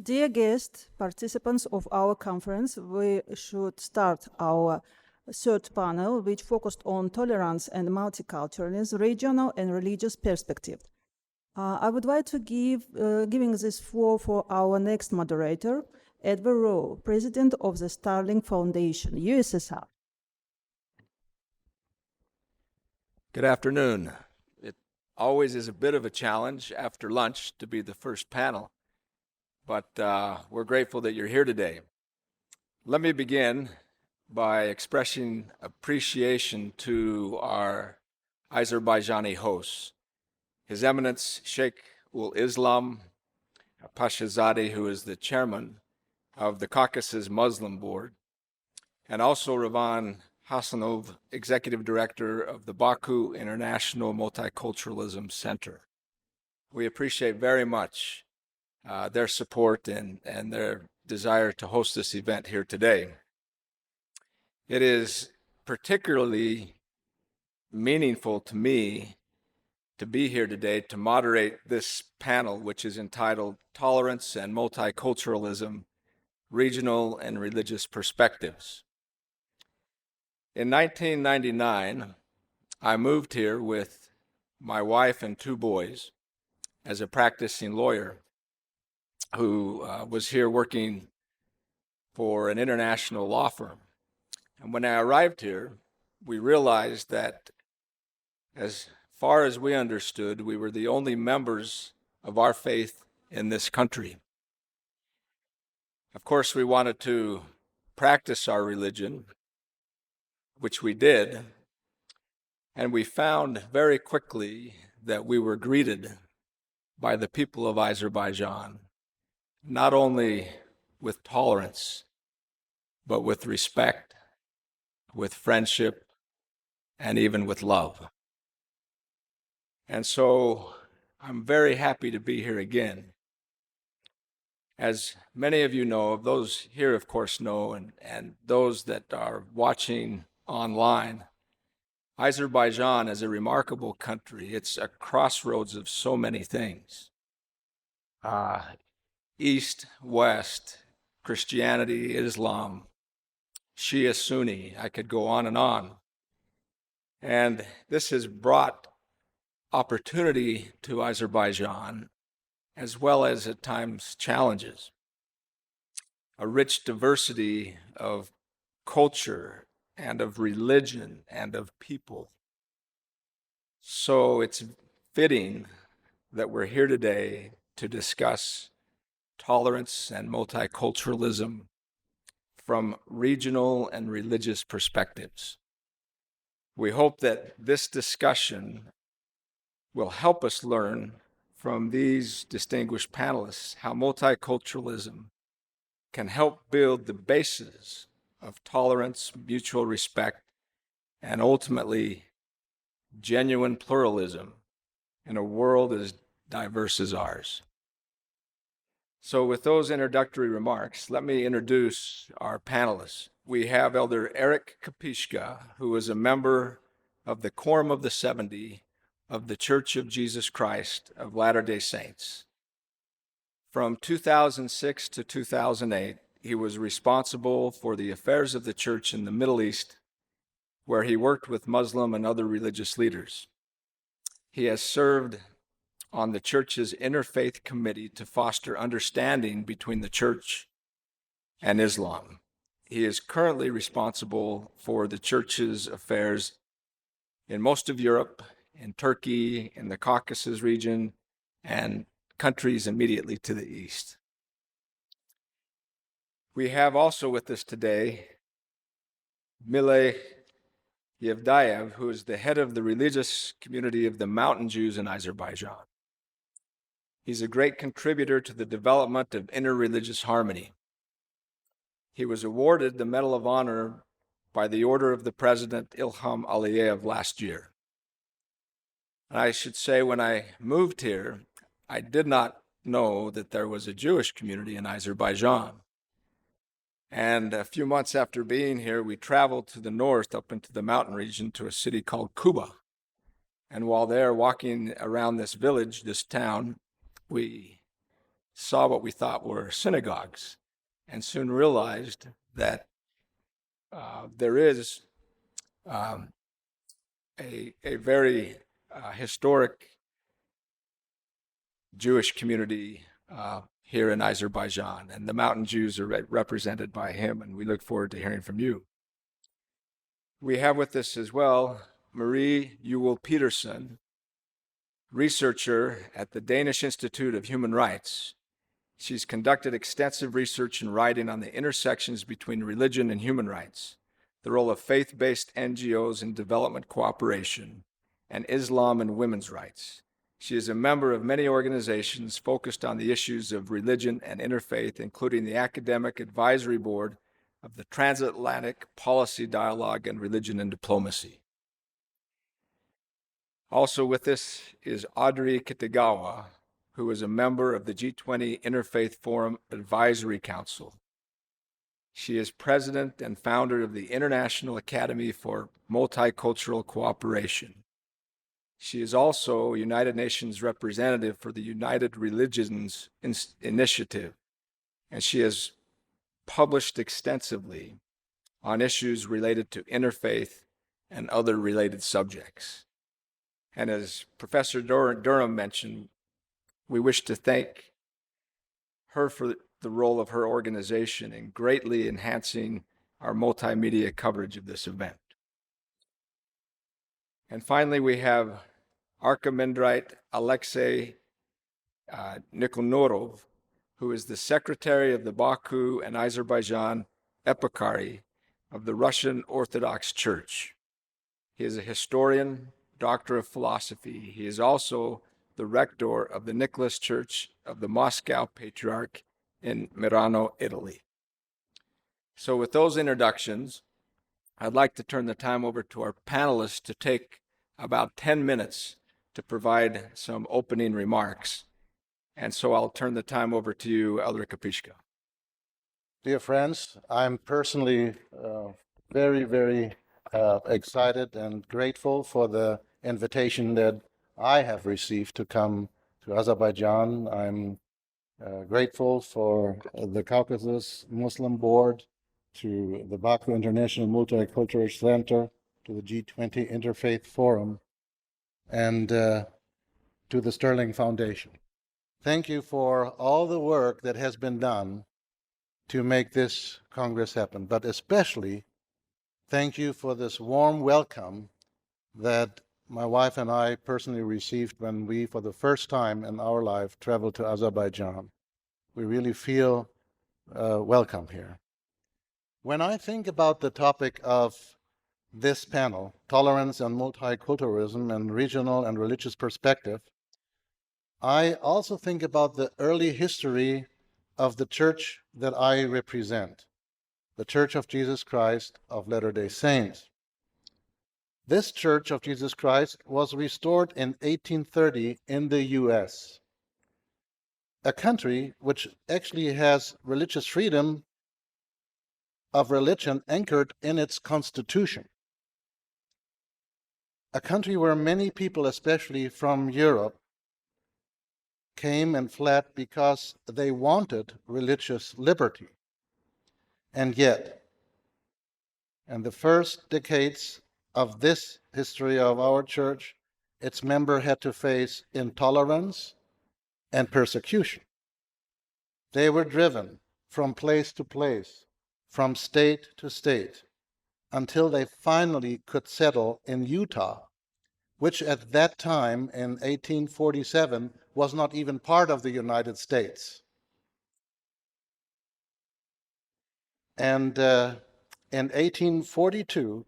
Dear guests, participants of our conference, we should start our third panel, which focused on tolerance and multiculturalism, regional and religious perspective. I would like to giving this floor for our next moderator, Edward Rowe, President of the Starling Foundation, USSR. Good afternoon. It always is a bit of a challenge after lunch to be the first panel, but we're grateful that you're here today. Let me begin by expressing appreciation to our Azerbaijani hosts. His Eminence Sheikh Ul Islam Pashazadeh, who is the chairman of the Caucasus Muslim Board, and also Ravan Hasanov, Executive Director of the Baku International Multiculturalism Center. We appreciate very much their support and their desire to host this event here today. It is particularly meaningful to me to be here today to moderate this panel, which is entitled Tolerance and Multiculturalism, Regional and Religious Perspectives. In 1999, I moved here with my wife and two boys as a practicing lawyer who was here working for an international law firm. And when I arrived here, we realized that as far as we understood, we were the only members of our faith in this country. Of course, we wanted to practice our religion, which we did, and we found very quickly that we were greeted by the people of Azerbaijan, not only with tolerance, but with respect, with friendship, and even with love. And so I'm very happy to be here again. As many of you know, those here of course know, and those that are watching online, Azerbaijan is a remarkable country. It's a crossroads of so many things. East, West, Christianity, Islam, Shia, Sunni, I could go on and on. And this has brought opportunity to Azerbaijan, as well as at times challenges. A rich diversity of culture and of religion and of people. So it's fitting that we're here today to discuss tolerance and multiculturalism from regional and religious perspectives. We hope that this discussion will help us learn from these distinguished panelists how multiculturalism can help build the basis of tolerance, mutual respect, and ultimately genuine pluralism in a world as diverse as ours. So with those introductory remarks, let me introduce our panelists. We have Elder Eric Capisca, who is a member of the Quorum of the 70 of the Church of Jesus Christ of Latter-day Saints. From 2006 to 2008, he was responsible for the affairs of the church in the Middle East, where he worked with Muslim and other religious leaders. He has served on the church's Interfaith Committee to foster understanding between the church and Islam. He is currently responsible for the church's affairs in most of Europe, in Turkey, in the Caucasus region, and countries immediately to the east. We have also with us today Milay Yevdayev, who is the head of the religious community of the Mountain Jews in Azerbaijan. He's a great contributor to the development of interreligious harmony. He was awarded the Medal of Honor by the order of the President Ilham Aliyev last year. And I should say, when I moved here, I did not know that there was a Jewish community in Azerbaijan. And a few months after being here, we traveled to the north up into the mountain region to a city called Kuba. And while there walking around this village, this town, we saw what we thought were synagogues and soon realized that there is a very historic Jewish community here in Azerbaijan, and the mountain Jews are represented by him, and we look forward to hearing from you. We have with us as well Marie Ewell Peterson, researcher at the Danish Institute of Human Rights. She's conducted extensive research and writing on the intersections between religion and human rights, the role of faith-based NGOs in development cooperation, and Islam and women's rights. She is a member of many organizations focused on the issues of religion and interfaith, including the Academic Advisory Board of the Transatlantic Policy Dialogue on Religion and Diplomacy. Also with us is Audrey Kitagawa, who is a member of the G20 Interfaith Forum Advisory Council. She is president and founder of the International Academy for Multicultural Cooperation. She is also United Nations representative for the United Religions Initiative, and she has published extensively on issues related to interfaith and other related subjects. And as Professor Durham mentioned, we wish to thank her for the role of her organization in greatly enhancing our multimedia coverage of this event. And finally, we have Archimandrite Alexei Nikonorov, who is the secretary of the Baku and Azerbaijan Epicarhy of the Russian Orthodox Church. He is a historian, doctor of philosophy. He is also the rector of the Nicholas Church of the Moscow Patriarch in Merano, Italy. So with those introductions, I'd like to turn the time over to our panelists to take about 10 minutes to provide some opening remarks. And so I'll turn the time over to you, Elder Capisca. Dear friends, I'm personally very, very excited and grateful for the invitation that I have received to come to Azerbaijan. I'm grateful for the Caucasus Muslim Board, to the Baku International Multicultural Center, to the G20 Interfaith Forum, and to the Sterling Foundation. Thank you for all the work that has been done to make this Congress happen, but especially thank you for this warm welcome that my wife and I personally received when we, for the first time in our life, traveled to Azerbaijan. We really feel welcome here. When I think about the topic of this panel, Tolerance and Multiculturalism and Regional and Religious Perspective, I also think about the early history of the church that I represent, the Church of Jesus Christ of Latter-day Saints. This Church of Jesus Christ was restored in 1830 in the US, a country which actually has religious freedom of religion anchored in its constitution. A country where many people, especially from Europe, came and fled because they wanted religious liberty. And yet, in the first decades of this history of our church, its member had to face intolerance and persecution. They were driven from place to place, from state to state, until they finally could settle in Utah, which at that time in 1847 was not even part of the United States. And in 1842,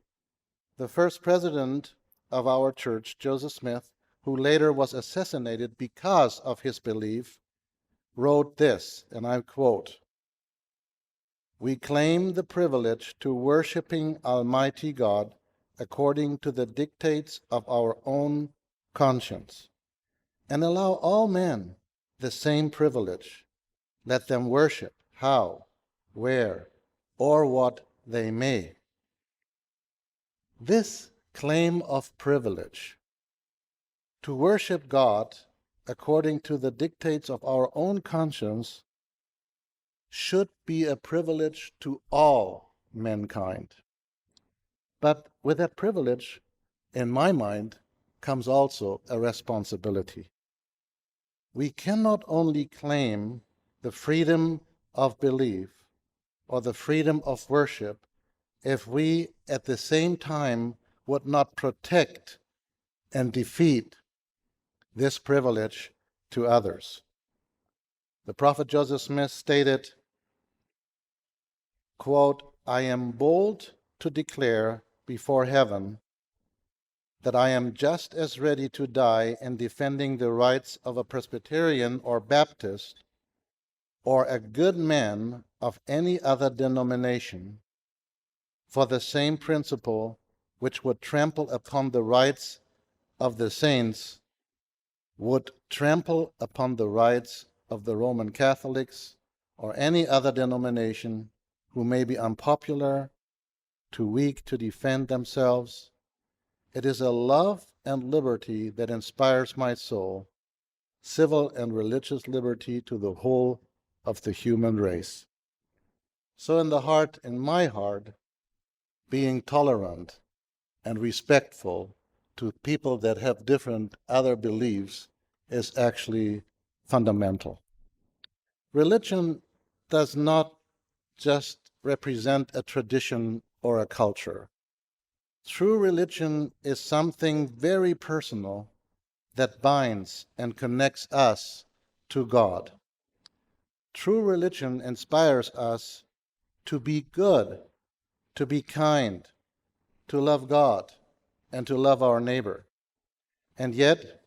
the first president of our church, Joseph Smith, who later was assassinated because of his belief, wrote this, and I quote, "We claim the privilege to worshiping Almighty God according to the dictates of our own conscience, and allow all men the same privilege. Let them worship how, where, or what they may." This claim of privilege to worship God according to the dictates of our own conscience should be a privilege to all mankind. But with that privilege, in my mind, comes also a responsibility. We cannot only claim the freedom of belief or the freedom of worship if we at the same time would not protect and defeat this privilege to others. The prophet Joseph Smith stated, quote, "I am bold to declare before heaven that I am just as ready to die in defending the rights of a Presbyterian or Baptist or a good man of any other denomination for the same principle which would trample upon the rights of the saints, would trample upon the rights of the Roman Catholics or any other denomination who may be unpopular, too weak to defend themselves. It is a love and liberty that inspires my soul, civil and religious liberty to the whole of the human race." So in my heart, being tolerant and respectful to people that have different other beliefs is actually fundamental. Religion does not just represent a tradition or a culture. True religion is something very personal that binds and connects us to God. True religion inspires us to be good, to be kind, to love God, and to love our neighbor. And yet,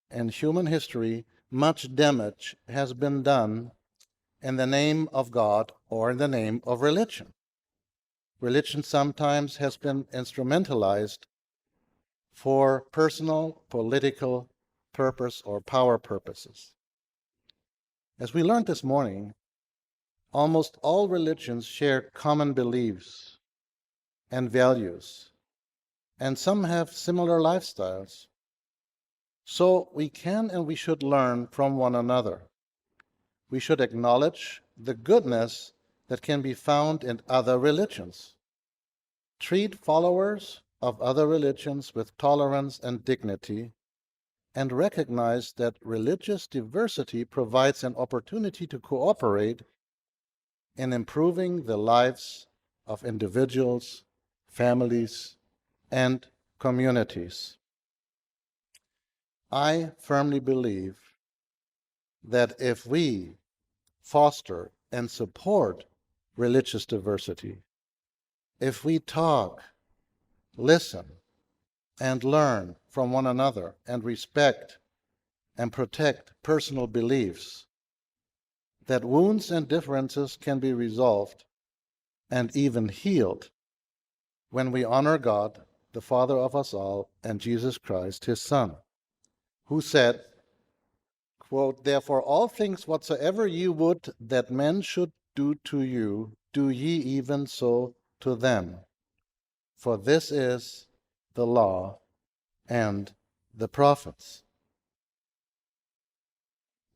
in human history, much damage has been done in the name of God or in the name of religion. Religion sometimes has been instrumentalized for personal, political purpose or power purposes. As we learned this morning, almost all religions share common beliefs and values, and some have similar lifestyles. So we can and we should learn from one another. We should acknowledge the goodness that can be found in other religions. Treat followers of other religions with tolerance and dignity, and recognize that religious diversity provides an opportunity to cooperate in improving the lives of individuals, families, and communities. I firmly believe that if we foster and support religious diversity, if we talk, listen, and learn from one another and respect and protect personal beliefs, that wounds and differences can be resolved and even healed when we honor God, the Father of us all, and Jesus Christ, his Son, who said, quote, "Therefore all things whatsoever ye would that men should do to you, do ye even so to them. For this is the law and the prophets."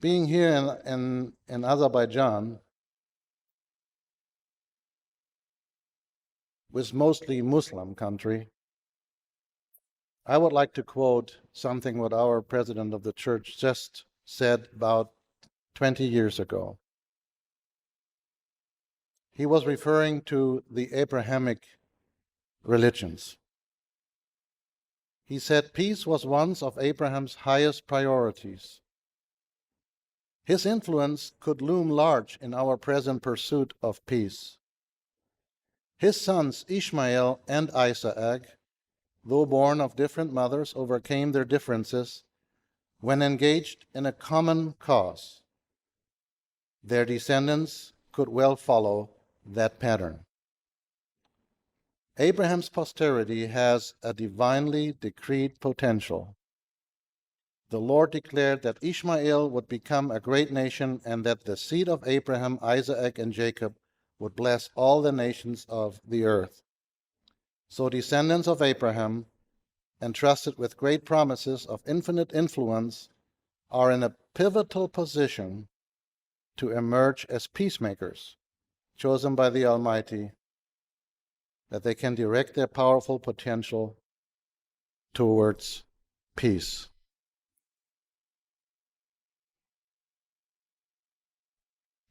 Being here in Azerbaijan, which mostly Muslim country, I would like to quote something what our president of the church just said about 20 years ago. He was referring to the Abrahamic religions. He said, "Peace was one of Abraham's highest priorities. His influence could loom large in our present pursuit of peace. His sons Ishmael and Isaac, though born of different mothers, overcame their differences when engaged in a common cause. Their descendants could well follow that pattern. Abraham's posterity has a divinely decreed potential. The Lord declared that Ishmael would become a great nation and that the seed of Abraham, Isaac, and Jacob would bless all the nations of the earth. So descendants of Abraham, entrusted with great promises of infinite influence, are in a pivotal position to emerge as peacemakers, chosen by the Almighty, that they can direct their powerful potential towards peace.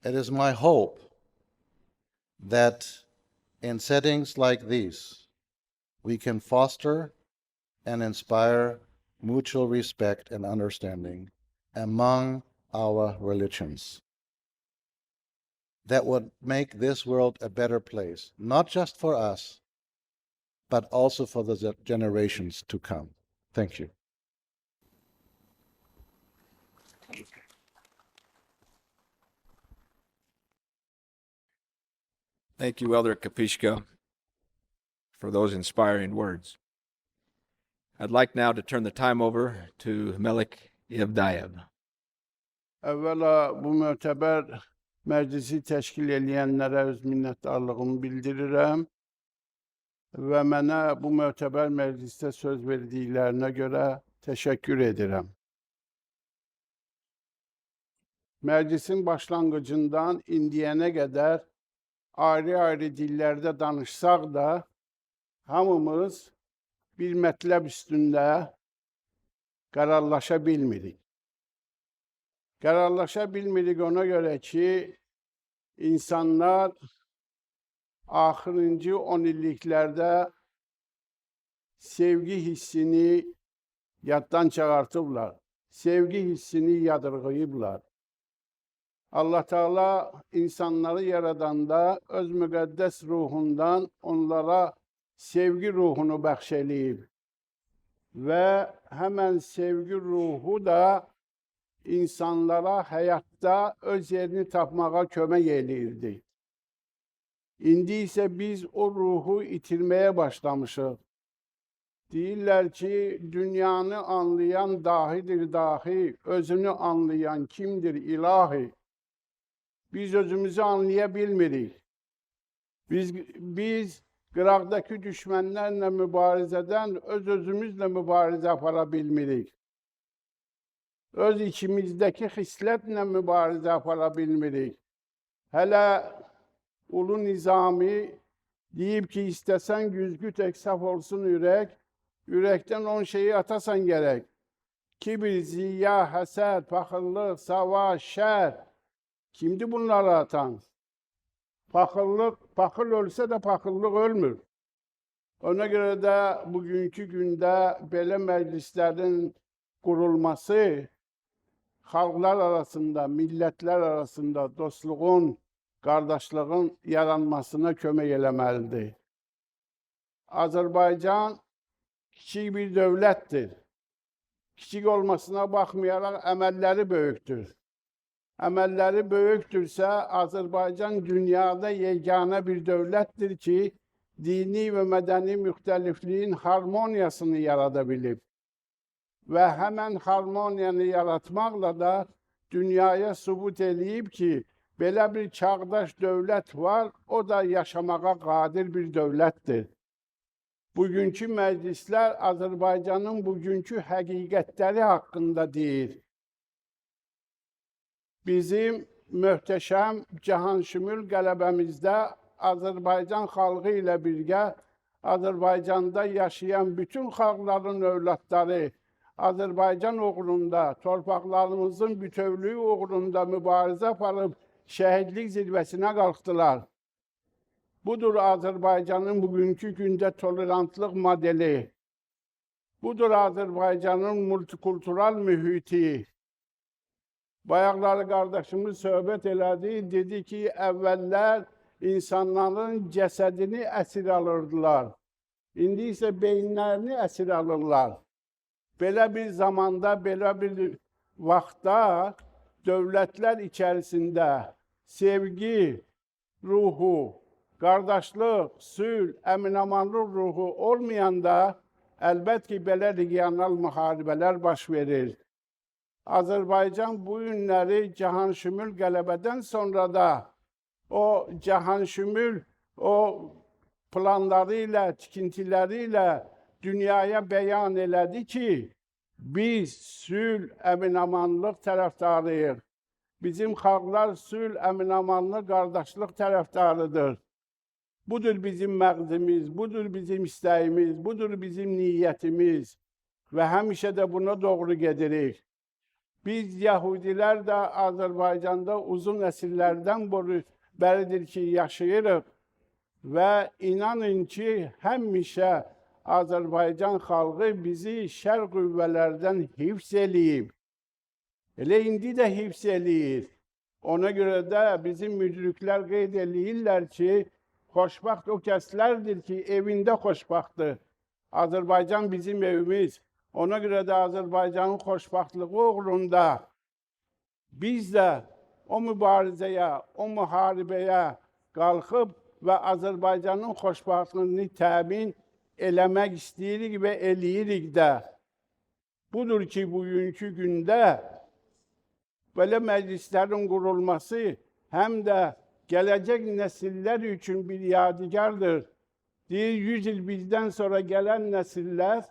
It is my hope that in settings like these, we can foster and inspire mutual respect and understanding among our religions. That would make this world a better place, not just for us, but also for the generations to come. Thank you. Thank you, Elder Capisca, for those inspiring words. I'd like now to turn the time over to Melik Yevdayev. Evvela bu möteber meclisi teşkil edenlere öz minnetdarlığımı bildirirəm və mənə bu möteber mecliste söz verdiklerine göre teşekkür edirəm. Meclisin başlangıcından indiyene kadar ayrı-ayrı dillerde danışsak da hamımız bir mətləb üstündə qərarlaşa bilmirik. Qərarlaşa bilmirik ona göre ki, insanlar axırıncı 10 illiklerde sevgi hissini yaddan çıxartıblar. Sevgi hissini yadırğıyıblar. Allah Teala insanları yaradanda öz müqəddəs ruhundan onlara sevgi ruhunu bəxş eləyib. Və həmən sevgi ruhu da insanlara hayatta öz yerini tapmağa kömək eləyirdi. İndi isə biz o ruhu itirməyə başlamışıq. Deyirlər ki, dünyanı anlayan dahidir dahi, özünü anlayan kimdir ilahi? Biz özümüzü anlaya bilmirik. Biz qıraqdakı düşmənlərlə mübarizədən öz-özümüzlə mübarizə apara bilmirik. Öz içimizdəki xislətlə mübarizə apara bilmirik. Hələ Ulu Nizami deyib ki, istəsən güzgü tək saf olsun ürək, ürəkdən 10 şeyi atasan gərək. Kibir, ziya, həsəd, paxıllıq, savaş, şər. Kimdir bunları atan? Paxıl ölsə də paxıllıq ölmür. Ona görə də bugünkü gündə belə məclislərin qurulması xalqlar arasında, millətlər arasında dostluğun, qardaşlığın yaranmasına kömək eləməlidir. Azərbaycan kiçik bir dövlətdir. Kiçik olmasına baxmayaraq əməlləri böyükdür. Əməlləri böyükdürsə, Azərbaycan dünyada yeganə bir dövlətdir ki, dini və mədəni müxtəlifliyin harmoniyasını yarada bilib. Və həmən harmoniyanı yaratmaqla da dünyaya sübut eləyib ki, belə bir çağdaş dövlət var, o da yaşamağa qadir bir dövlətdir. Bugünkü məclislər Azərbaycanın bugünkü həqiqətləri haqqında deyir. Bizim möhtəşəm cahanşümül qələbəmizdə Azərbaycan xalqı ilə birgə Azərbaycanda yaşayan bütün xalqların övladları Azərbaycan uğrunda, torpaqlarımızın bütövlüyü uğrunda mübarizə aparıb şəhidlik zirvəsinə qalxdılar. Budur Azərbaycanın bugünkü gündə tolerantlıq modeli. Budur Azərbaycanın multikultural mühiti. Bayaqları qardaşımız söhbət elədi, dedi ki, əvvəllər insanların cəsədini əsir alırdılar. İndi isə beyinlərini əsir alırlar. Belə bir zamanda, belə bir vaxtda dövlətlər içərisində sevgi ruhu, qardaşlıq, sülh, əmin-amanlıq ruhu olmayanda əlbət ki, belə regional müharibələr baş verir. Azərbaycan bu günləri cahanşümül qələbədən sonra da o cahanşümül planları ilə, tikintiləri ilə dünyaya bəyan elədi ki, Biz sülh, əmin-amanlıq tərəfdarıyıq. Bizim xalqlar sülh, əmin-amanlıq, qardaşlıq tərəfdarıdır. Budur bizim məqsədimiz, budur bizim istəyimiz, budur bizim niyyətimiz və həmişə də buna doğru gedirik. Biz Yahudilər də Azərbaycanda uzun əsrlərdən bəridir ki, yaşayırıq və inanın ki, həmişə Azərbaycan xalqı bizi şər qüvvələrdən hifz eləyib. Elə indi də hifz eləyir. Ona görə də bizim müdriklər qeyd eləyirlər ki, xoşbaxt o kəslərdir ki, evində xoşbaxtdır. Azərbaycan bizim evimiz. Ona görə də Azərbaycanın xoşbaxtlığı uğrunda biz də o mübarizəyə, o müharibəyə qalxıb və Azərbaycanın xoşbaxtlığını təmin eləmək istəyirik və eləyirik də. Budur ki, bugünkü gündə belə məclislərin qurulması həm də gələcək nəsillər üçün bir yadigardır. Deyir, 100 il bizdən sonra gələn nəsillər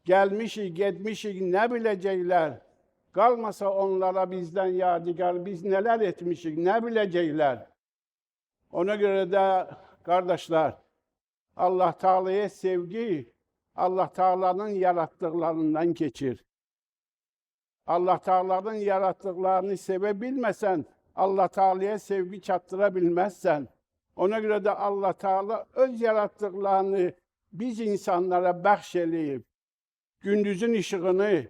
gəlmişik, getmişik, nə biləcəklər? Qalmasa onlara bizdən yadigar, biz nələr etmişik, nə biləcəklər? Ona görə də, qardaşlar, Allah Teala'ya sevgi, Allah Teala'nın yarattıqlarından keçir. Allah Teala'nın yarattıqlarını sevə bilməsən, Allah Teala'ya sevgi çatdıra bilməzsən. Ona görə də Allah Teala öz yarattıqlarını biz insanlara bəxş eləyib. Gündüzün işığını,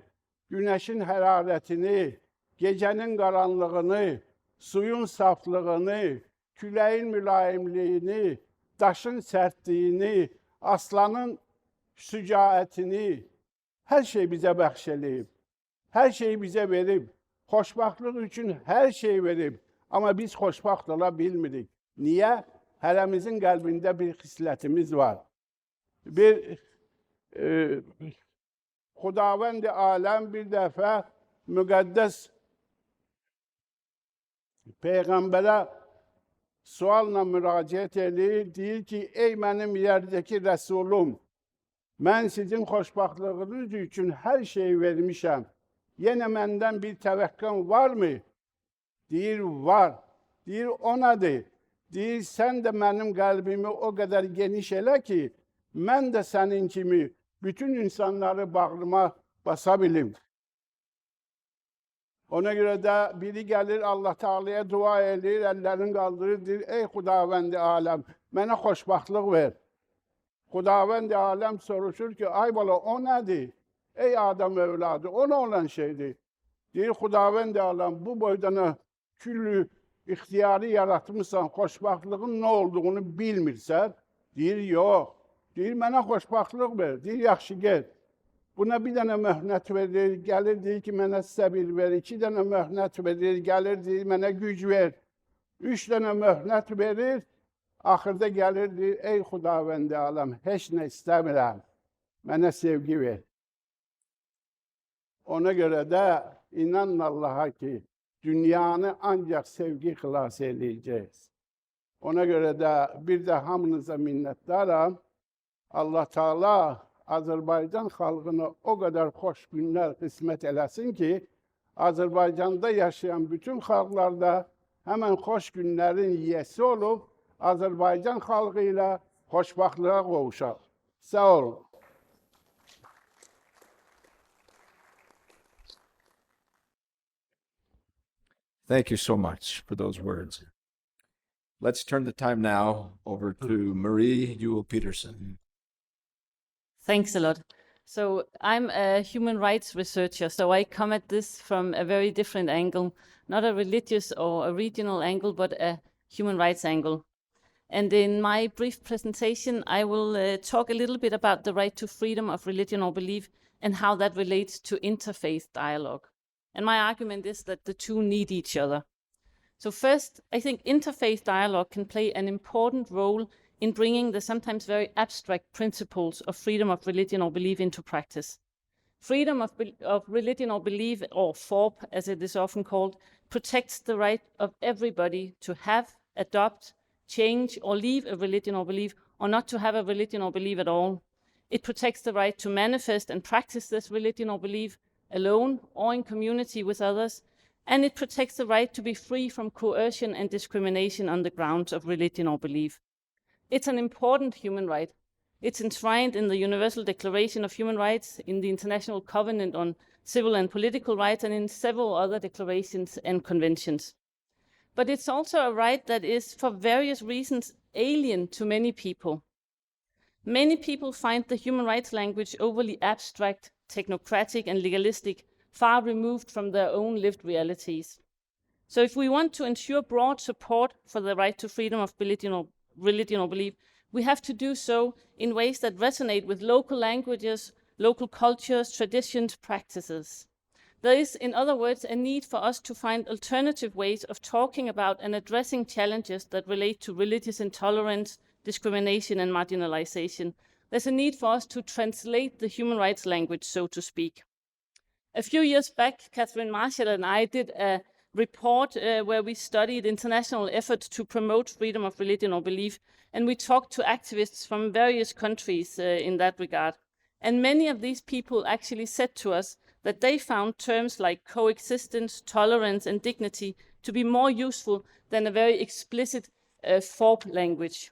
günəşin hərarətini, gecənin qaranlığını, suyun saflığını, küləyin mülayimliyini, daşın sərtliyini, aslanın şücaətini, hər şey bizə bəxş eləyib. Hər şeyi bizə verib. Xoşbaxtlıq üçün hər şey verib. Amma biz xoşbaxt ola bilmirik. Niyə? Hərəmizin qəlbində bir xislətimiz var. Bir Xudavənd-i aləm bir dəfə müqəddəs Peyğəmbərə sualla müraciət edir. Deyir ki, ey mənim yerdəki rəsulum, mən sizin xoşbaxtlığınız üçün hər şeyi vermişəm. Yenə məndən bir təvəqqən varmı? Deyir, var. Deyir, o nədir? Deyir, sən də mənim qəlbimi o qədər geniş elə ki, mən də sənin kimi bütün insanları bağrıma basa bilim. Ona görə də biri gəlir, Allah Teala'ya dua edir, əllərini qaldırır, deyir, ey Xudavənd-i aləm, mənə xoşbaxtlıq ver. Xudavənd-i aləm soruşur ki, ay bala, o nədir? Ey adam övladı, o nə olan şeydir? Deyir, Xudavənd-i aləm, bu boydana küllü ixtiyarı yaratmışsan, xoşbaxtlığın nə olduğunu bilmirsən. Deyir, yox. Deyir, mənə xoşbaxtlıq ver. Deyir, yaxşı, get. Buna bir dənə möhnət verir, gəlir, deyir ki, mənə səbir ver. 2 dənə möhnət verir, gəlir, deyir, mənə güc ver. 3 dənə möhnət verir, axırda gəlir, deyir, ey Xudavənd-i aləm, heç nə istəmirəm, mənə sevgi ver. Ona görə də inanın Allaha ki, dünyanı ancaq sevgi xilas edəcəyiz. Ona görə də bir də hamınıza minnətdaram. Allah Teala Azərbaycan xalqına o qədər xoş günlər qismət eləsin ki, Azərbaycanda yaşayan bütün xalqlar da həmən xoş günlərin yiyəsi olub, Azərbaycan xalqı ilə xoşbaxtlığa qovuşaq. Sağ olun. Thank you so much for those words. Let's turn the time now over to Marie Ewell Peterson. Thanks a lot. So I'm a human rights researcher, so I come at this from a very different angle, not a religious or a regional angle, but a human rights angle. And in my brief presentation, I will talk a little bit about the right to freedom of religion or belief and how that relates to interfaith dialogue. And my argument is that the two need each other. So first, I think interfaith dialogue can play an important role in bringing the sometimes very abstract principles of freedom of religion or belief into practice. Freedom of religion or belief, or FORB as it is often called, protects the right of everybody to have, adopt, change or leave a religion or belief, or not to have a religion or belief at all. It protects the right to manifest and practice this religion or belief alone or in community with others, and it protects the right to be free from coercion and discrimination on the grounds of religion or belief. It's an important human right. It's enshrined in the Universal Declaration of Human Rights, in the International Covenant on Civil and Political Rights, and in several other declarations and conventions. But it's also a right that is, for various reasons, alien to many people. Many people find the human rights language overly abstract, technocratic, and legalistic, far removed from their own lived realities. So if we want to ensure broad support for the right to freedom of religion or belief, we have to do so in ways that resonate with local languages, local cultures, traditions, practices. There is, in other words, a need for us to find alternative ways of talking about and addressing challenges that relate to religious intolerance, discrimination, and marginalization. There's a need for us to translate the human rights language, so to speak. A few years back, Catherine Marshall and I did a report where we studied international efforts to promote freedom of religion or belief, and we talked to activists from various countries in that regard. And many of these people actually said to us that they found terms like coexistence, tolerance, and dignity to be more useful than a very explicit FORB language.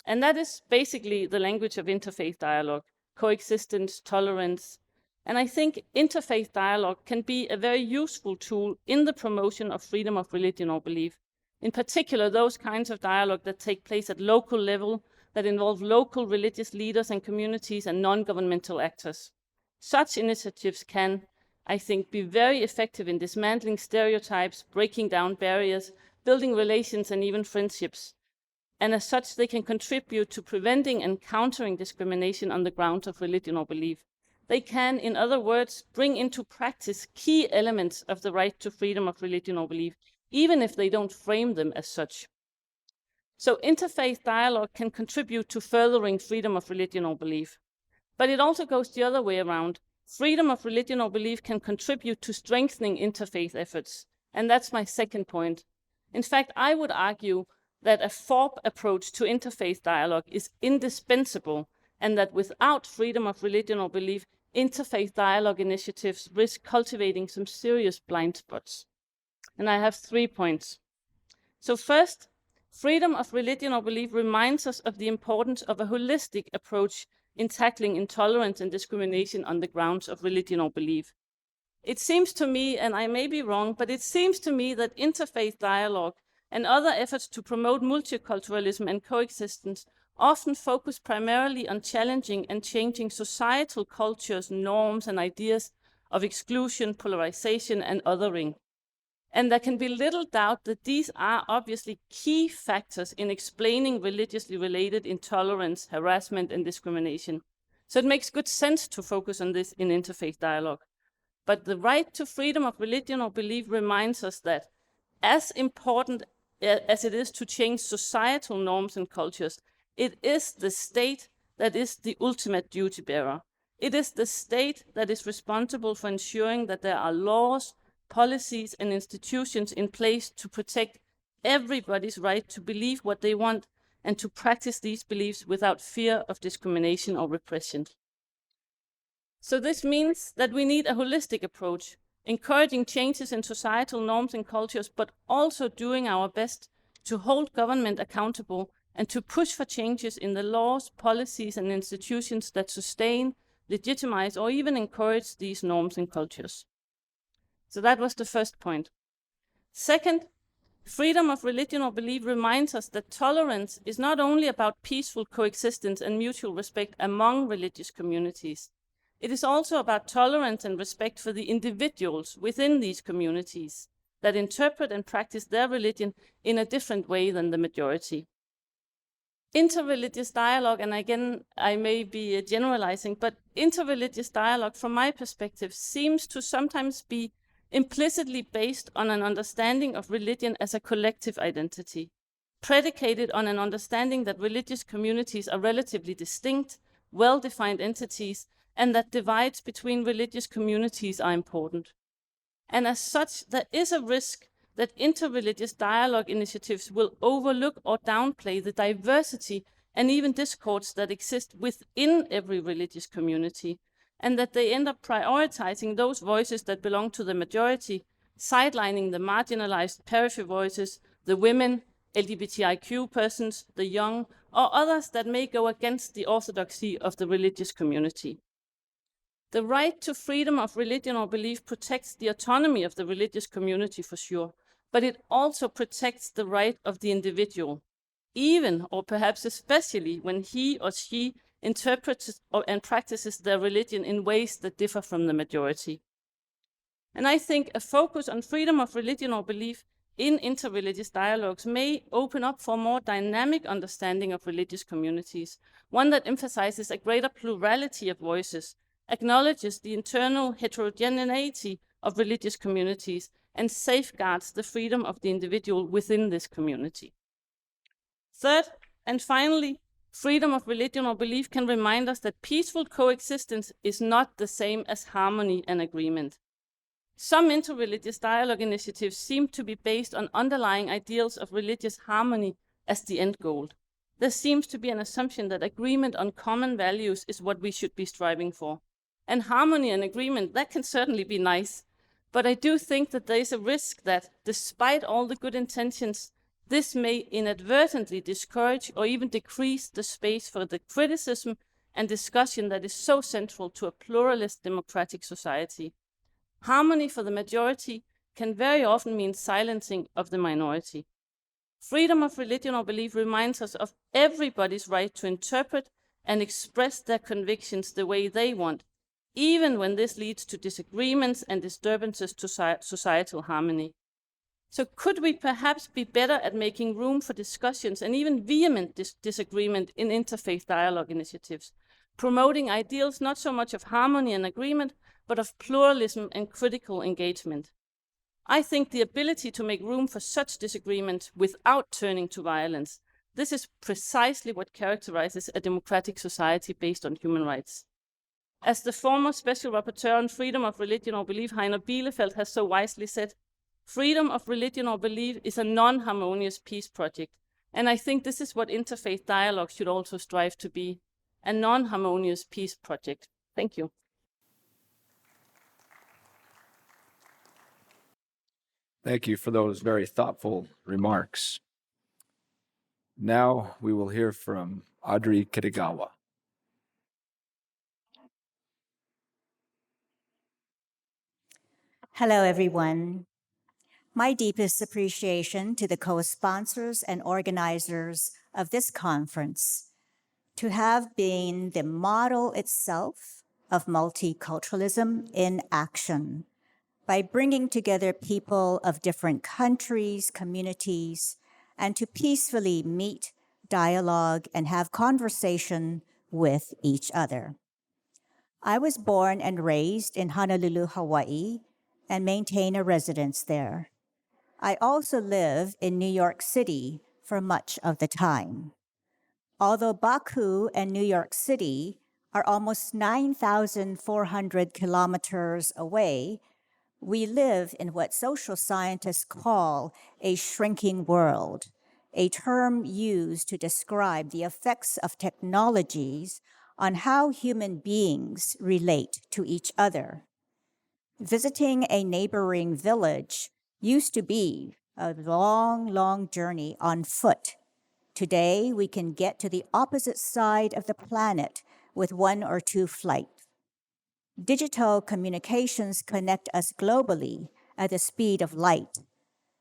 And that is basically the language of interfaith dialogue, coexistence, tolerance. And I think interfaith dialogue can be a very useful tool in the promotion of freedom of religion or belief. In particular, those kinds of dialogue that take place at local level, that involve local religious leaders and communities and non-governmental actors. Such initiatives can, I think, be very effective in dismantling stereotypes, breaking down barriers, building relations, and even friendships. And as such, they can contribute to preventing and countering discrimination on the grounds of religion or belief. They can, in other words, bring into practice key elements of the right to freedom of religion or belief, even if they don't frame them as such. So interfaith dialogue can contribute to furthering freedom of religion or belief. But it also goes the other way around. Freedom of religion or belief can contribute to strengthening interfaith efforts. And that's my second point. In fact, I would argue that a FORB approach to interfaith dialogue is indispensable, and that without freedom of religion or belief, interfaith dialogue initiatives risk cultivating some serious blind spots. And I have 3 points. So first, freedom of religion or belief reminds us of the importance of a holistic approach in tackling intolerance and discrimination on the grounds of religion or belief. It seems to me, and I may be wrong, but it seems to me that interfaith dialogue and other efforts to promote multiculturalism and coexistence often focus primarily on challenging and changing societal cultures, norms, and ideas of exclusion, polarization, and othering. And there can be little doubt that these are obviously key factors in explaining religiously related intolerance, harassment, and discrimination. So it makes good sense to focus on this in interfaith dialogue. But the right to freedom of religion or belief reminds us that, as important as it is to change societal norms and cultures, it is the state that is the ultimate duty bearer. It is the state that is responsible for ensuring that there are laws, policies, and institutions in place to protect everybody's right to believe what they want and to practice these beliefs without fear of discrimination or repression. So this means that we need a holistic approach, encouraging changes in societal norms and cultures, but also doing our best to hold government accountable and to push for changes in the laws, policies, and institutions that sustain, legitimize, or even encourage these norms and cultures. So that was the first point. Second, freedom of religion or belief reminds us that tolerance is not only about peaceful coexistence and mutual respect among religious communities. It is also about tolerance and respect for the individuals within these communities that interpret and practice their religion in a different way than the majority. Interreligious dialogue, and again, I may be generalizing, but interreligious dialogue, from my perspective, seems to sometimes be implicitly based on an understanding of religion as a collective identity, predicated on an understanding that religious communities are relatively distinct, well-defined entities, and that divides between religious communities are important. And as such, there is a risk that interreligious dialogue initiatives will overlook or downplay the diversity and even discords that exist within every religious community, and that they end up prioritizing those voices that belong to the majority, sidelining the marginalized periphery voices, the women, LGBTIQ persons, the young, or others that may go against the orthodoxy of the religious community. The right to freedom of religion or belief protects the autonomy of the religious community for sure, but it also protects the right of the individual, even or perhaps especially when he or she interprets and practices their religion in ways that differ from the majority. And I think a focus on freedom of religion or belief in interreligious dialogues may open up for a more dynamic understanding of religious communities, one that emphasizes a greater plurality of voices, acknowledges the internal heterogeneity of religious communities, and safeguards the freedom of the individual within this community. Third, and finally, freedom of religion or belief can remind us that peaceful coexistence is not the same as harmony and agreement. Some interreligious dialogue initiatives seem to be based on underlying ideals of religious harmony as the end goal. There seems to be an assumption that agreement on common values is what we should be striving for. And harmony and agreement, that can certainly be nice, but I do think that there is a risk that, despite all the good intentions, this may inadvertently discourage or even decrease the space for the criticism and discussion that is so central to a pluralist democratic society. Harmony for the majority can very often mean silencing of the minority. Freedom of religion or belief reminds us of everybody's right to interpret and express their convictions the way they want, even when this leads to disagreements and disturbances to societal harmony. So could we perhaps be better at making room for discussions and even vehement disagreement in interfaith dialogue initiatives, promoting ideals not so much of harmony and agreement, but of pluralism and critical engagement? I think the ability to make room for such disagreement without turning to violence, this is precisely what characterizes a democratic society based on human rights. As the former Special Rapporteur on Freedom of Religion or Belief, Heiner Bielefeld, has so wisely said, freedom of religion or belief is a non-harmonious peace project. And I think this is what interfaith dialogue should also strive to be, a non-harmonious peace project. Thank you. Thank you for those very thoughtful remarks. Now we will hear from Audrey Kitagawa. Hello, everyone. My deepest appreciation to the co-sponsors and organizers of this conference, to have been the model itself of multiculturalism in action by bringing together people of different countries, communities, and to peacefully meet, dialogue, and have conversation with each other. I was born and raised in Honolulu, Hawaii, and maintain a residence there. I also live in New York City for much of the time. Although Baku and New York City are almost 9,400 kilometers away, we live in what social scientists call a shrinking world, a term used to describe the effects of technologies on how human beings relate to each other. Visiting a neighboring village used to be a long, long journey on foot. Today, we can get to the opposite side of the planet with 1 or 2 flights. Digital communications connect us globally at the speed of light.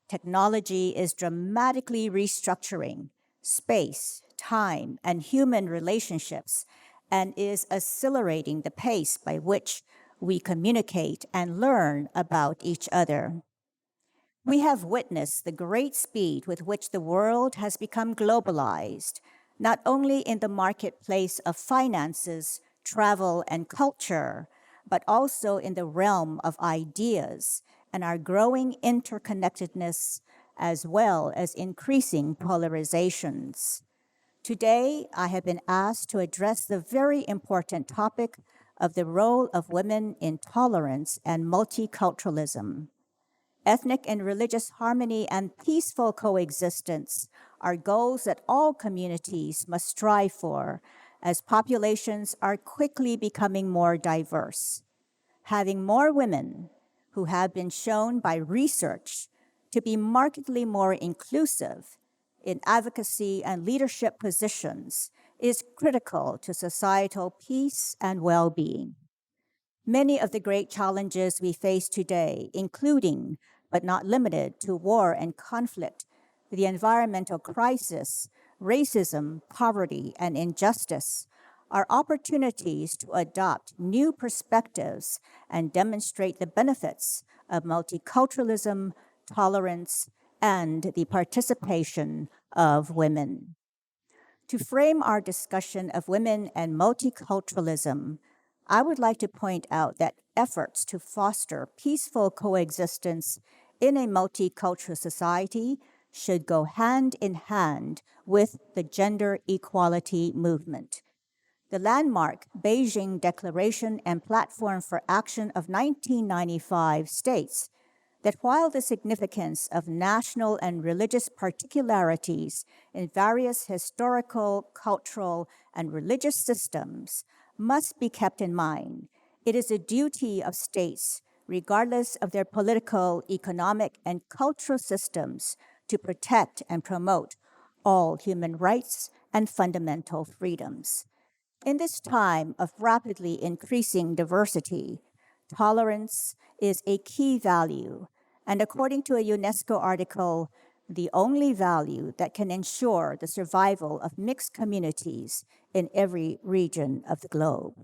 Technology is dramatically restructuring space, time, and human relationships, and is accelerating the pace by which we communicate and learn about each other. We have witnessed the great speed with which the world has become globalized, not only in the marketplace of finances, travel, and culture, but also in the realm of ideas and our growing interconnectedness, as well as increasing polarizations. Today, I have been asked to address the very important topic of the role of women in tolerance and multiculturalism. Ethnic and religious harmony and peaceful coexistence are goals that all communities must strive for, as populations are quickly becoming more diverse. Having more women who have been shown by research to be markedly more inclusive in advocacy and leadership positions is critical to societal peace and well-being. Many of the great challenges we face today, including but not limited to war and conflict, the environmental crisis, racism, poverty, and injustice, are opportunities to adopt new perspectives and demonstrate the benefits of multiculturalism, tolerance, and the participation of women. To frame our discussion of women and multiculturalism, I would like to point out that efforts to foster peaceful coexistence in a multicultural society should go hand in hand with the gender equality movement. The landmark Beijing Declaration and Platform for Action of 1995 states that while the significance of national and religious particularities in various historical, cultural, and religious systems must be kept in mind, it is a duty of states, regardless of their political, economic, and cultural systems, to protect and promote all human rights and fundamental freedoms. In this time of rapidly increasing diversity, tolerance is a key value, and according to a UNESCO article, the only value that can ensure the survival of mixed communities in every region of the globe.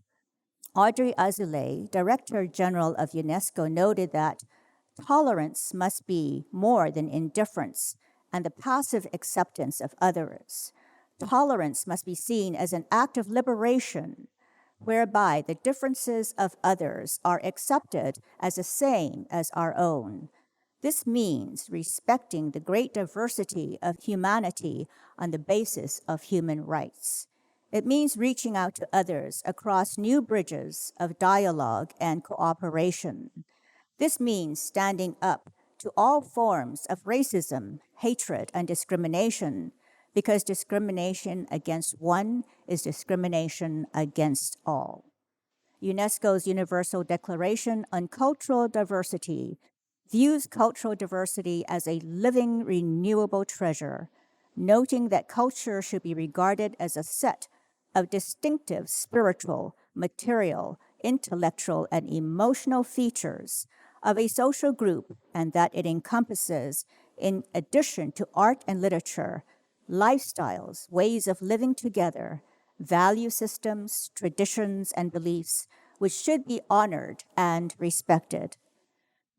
Audrey Azoulay, Director General of UNESCO, noted that tolerance must be more than indifference and the passive acceptance of others. Tolerance must be seen as an act of liberation, whereby the differences of others are accepted as the same as our own. This means respecting the great diversity of humanity on the basis of human rights. It means reaching out to others across new bridges of dialogue and cooperation. This means standing up to all forms of racism, hatred, and discrimination, because discrimination against one is discrimination against all. UNESCO's Universal Declaration on Cultural Diversity views cultural diversity as a living, renewable treasure, noting that culture should be regarded as a set of distinctive spiritual, material, intellectual, and emotional features of a social group, and that it encompasses, in addition to art and literature, lifestyles, ways of living together, value systems, traditions, and beliefs, which should be honored and respected.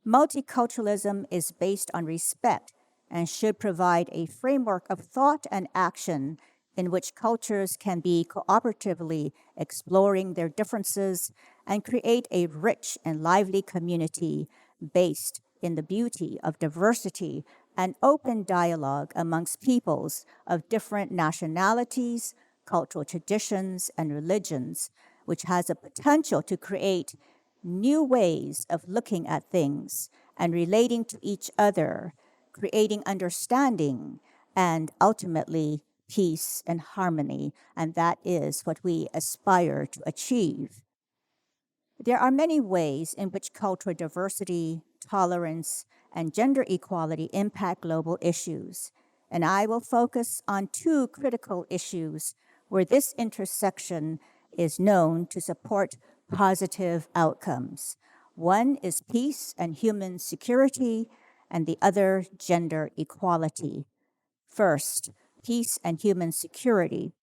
Multiculturalism is based on respect and should provide a framework of thought and action in which cultures can be cooperatively exploring their differences and create a rich and lively community based in the beauty of diversity and open dialogue amongst peoples of different nationalities, cultural traditions, and religions, which has a potential to create new ways of looking at things and relating to each other, creating understanding, and ultimately peace and harmony, and that is what we aspire to achieve. There are many ways in which cultural diversity, tolerance, and gender equality impact global issues, and I will focus on two critical issues where this intersection is known to support positive outcomes. One is peace and human security, and the other, gender equality. First, peace and human security.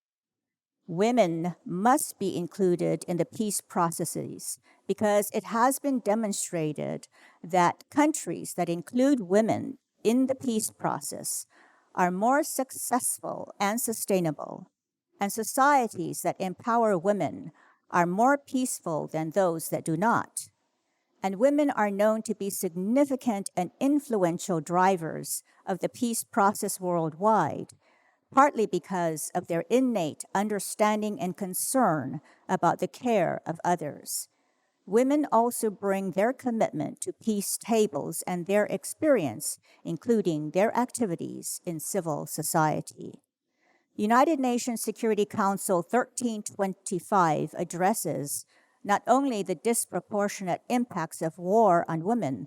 Women must be included in the peace processes because it has been demonstrated that countries that include women in the peace process are more successful and sustainable, and societies that empower women are more peaceful than those that do not. And women are known to be significant and influential drivers of the peace process worldwide, partly because of their innate understanding and concern about the care of others. Women also bring their commitment to peace tables and their experience, including their activities in civil society. United Nations Security Council 1325 addresses not only the disproportionate impacts of war on women,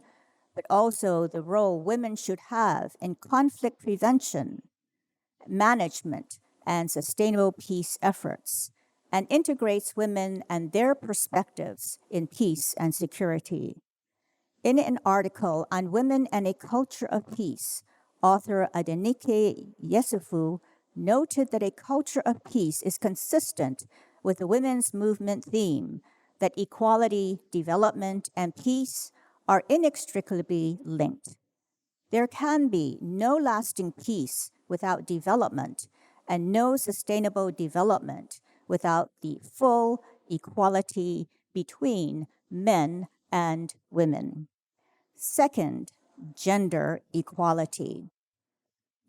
but also the role women should have in conflict prevention, management, and sustainable peace efforts, and integrates women and their perspectives in peace and security. In an article on Women and a Culture of Peace, author Adenike Yesufu noted that a culture of peace is consistent with the women's movement theme that equality, development, and peace are inextricably linked. There can be no lasting peace without development, and no sustainable development without the full equality between men and women. Second, gender equality.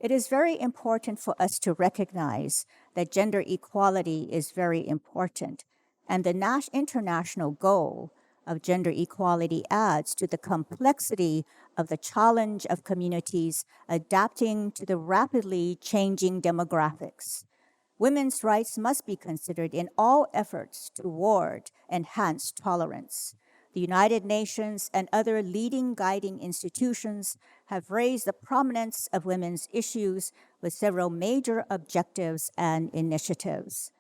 It is very important for us to recognize that gender equality is very important, and the international goal of gender equality adds to the complexity of the challenge of communities adapting to the rapidly changing demographics. Women's rights must be considered in all efforts toward enhanced tolerance. The United Nations and other leading guiding institutions have raised the prominence of women's issues with several major objectives and initiatives.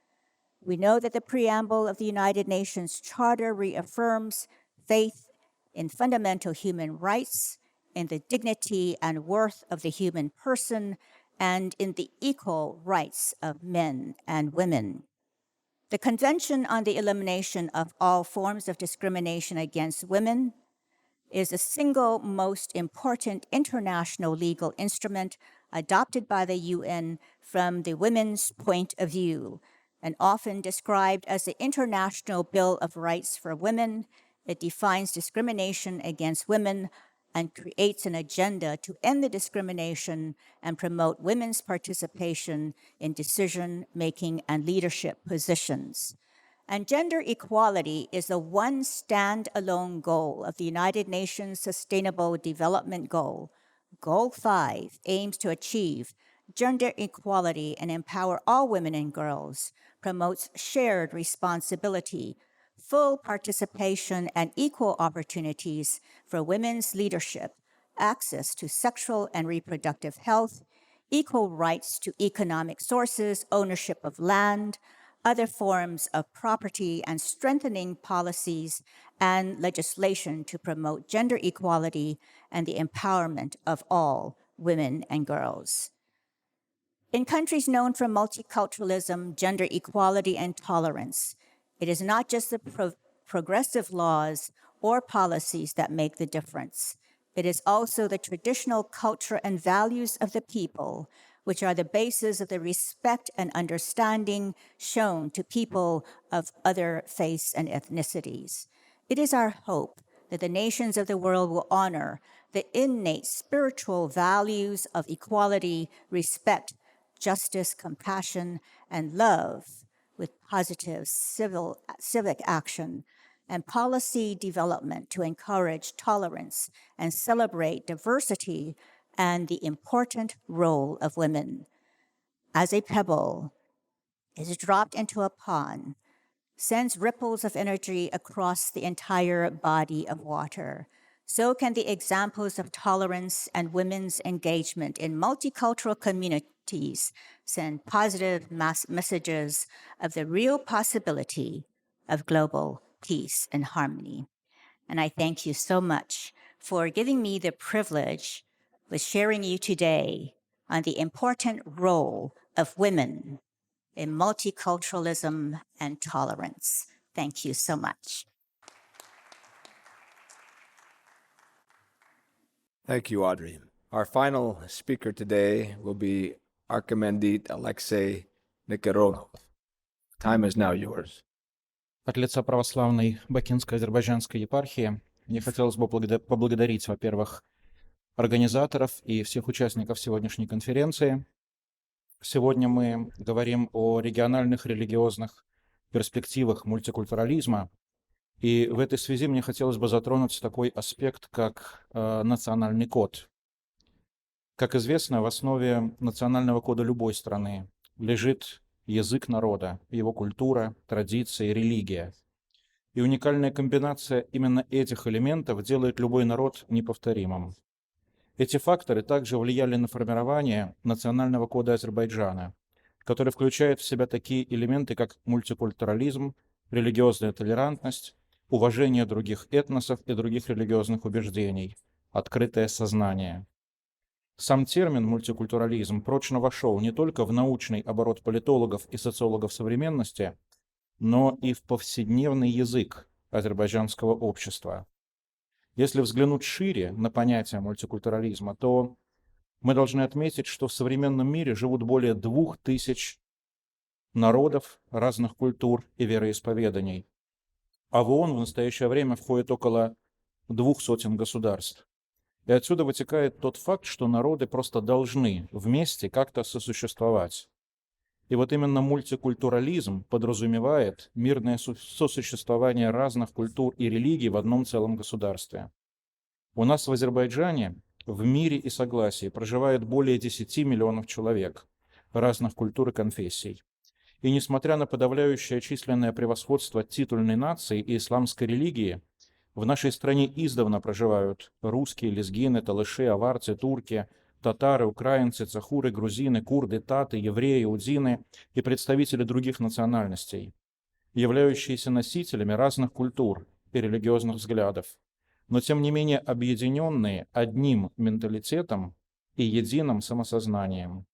We know that the preamble of the United Nations Charter reaffirms faith in fundamental human rights, in the dignity and worth of the human person, and in the equal rights of men and women. The Convention on the Elimination of All Forms of Discrimination Against Women is the single most important international legal instrument adopted by the UN from the women's point of view, and often described as the International Bill of Rights for Women. It defines discrimination against women and creates an agenda to end the discrimination and promote women's participation in decision-making and leadership positions. And gender equality is the one stand-alone goal of the United Nations Sustainable Development Goal. Goal 5 aims to achieve gender equality and empower all women and girls, promotes shared responsibility, full participation and equal opportunities for women's leadership, access to sexual and reproductive health, equal rights to economic sources, ownership of land, other forms of property, and strengthening policies and legislation to promote gender equality and the empowerment of all women and girls. In countries known for multiculturalism, gender equality, and tolerance, it is not just the progressive laws or policies that make the difference. It is also the traditional culture and values of the people, which are the basis of the respect and understanding shown to people of other faiths and ethnicities. It is our hope that the nations of the world will honor the innate spiritual values of equality, respect, justice, compassion, and love with positive civic action and policy development to encourage tolerance and celebrate diversity and the important role of women. As a pebble is dropped into a pond, sends ripples of energy across the entire body of water, so can the examples of tolerance and women's engagement in multicultural communities send positive messages of the real possibility of global peace and harmony. And I thank you so much for giving me the privilege of sharing you today on the important role of women in multiculturalism and tolerance. Thank you so much. Thank you, Audrey. Our final speaker today will be Archimonde Alexei Nikironov. Time is now yours. От лица православной Бакинской азербайджанской епархии мне хотелось бы поблагодарить, во-первых, организаторов и всех участников сегодняшней конференции. Сегодня мы говорим о региональных религиозных перспективах мультикультурализма, и в этой связи мне хотелось бы затронуть такой аспект, как национальный код. Как известно, в основе национального кода любой страны лежит язык народа, его культура, традиции, религия. И уникальная комбинация именно этих элементов делает любой народ неповторимым. Эти факторы также влияли на формирование национального кода Азербайджана, который включает в себя такие элементы, как мультикультурализм, религиозная толерантность, уважение других этносов и других религиозных убеждений, открытое сознание. Сам термин «мультикультурализм» прочно вошел не только в научный оборот политологов и социологов современности, но и в повседневный язык азербайджанского общества. Если взглянуть шире на понятие мультикультурализма, то мы должны отметить, что в современном мире живут более 2000 народов разных культур и вероисповеданий, а в ООН в настоящее время входит около 200 государств. И отсюда вытекает тот факт, что народы просто должны вместе как-то сосуществовать. И вот именно мультикультурализм подразумевает мирное сосуществование разных культур и религий в одном целом государстве. У нас в Азербайджане в мире и согласии проживает более 10 миллионов человек разных культур и конфессий. И несмотря на подавляющее численное превосходство титульной нации и исламской религии, в нашей стране издавна проживают русские, лезгины, талыши, аварцы, турки, татары, украинцы, цахуры, грузины, курды, таты, евреи, удины и представители других национальностей, являющиеся носителями разных культур и религиозных взглядов, но тем не менее объединенные одним менталитетом и единым самосознанием.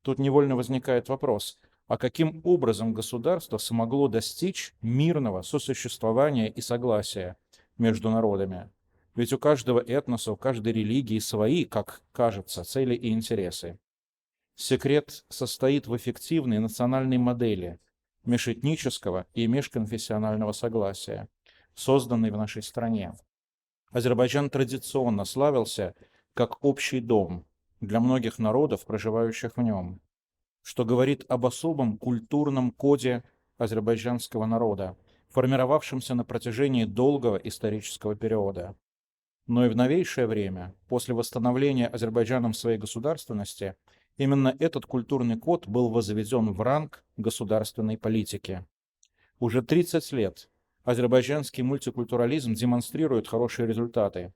Тут невольно возникает вопрос, а каким образом государство смогло достичь мирного сосуществования и согласия между народами? Ведь у каждого этноса, у каждой религии свои, как кажется, цели и интересы. Секрет состоит в эффективной национальной модели межэтнического и межконфессионального согласия, созданной в нашей стране. Азербайджан традиционно славился как общий дом для многих народов, проживающих в нем, что говорит об особом культурном коде азербайджанского народа, формировавшемся на протяжении долгого исторического периода. Но и в новейшее время, после восстановления Азербайджаном своей государственности, именно этот культурный код был возведен в ранг государственной политики. Уже 30 лет азербайджанский мультикультурализм демонстрирует хорошие результаты.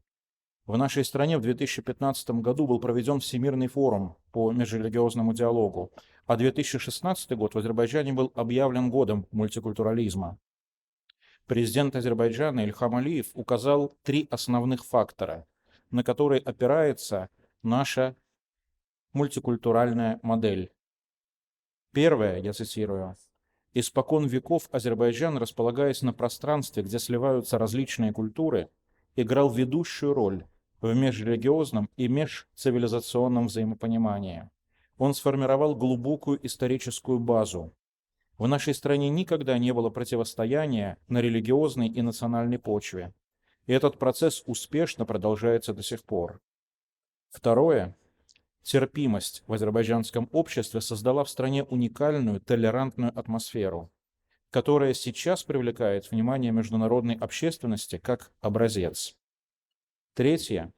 В нашей стране в 2015 году был проведен Всемирный форум по межрелигиозному диалогу, а 2016 год в Азербайджане был объявлен годом мультикультурализма. Президент Азербайджана Ильхам Алиев указал 3 основных фактора, на которые опирается наша мультикультуральная модель. Первое, я цитирую: «Испокон веков Азербайджан, располагаясь на пространстве, где сливаются различные культуры, играл ведущую роль в межрелигиозном и межцивилизационном взаимопонимании. Он сформировал глубокую историческую базу. В нашей стране никогда не было противостояния на религиозной и национальной почве. И этот процесс успешно продолжается до сих пор. Второе. Терпимость в азербайджанском обществе создала в стране уникальную толерантную атмосферу, которая сейчас привлекает внимание международной общественности как образец. Третье.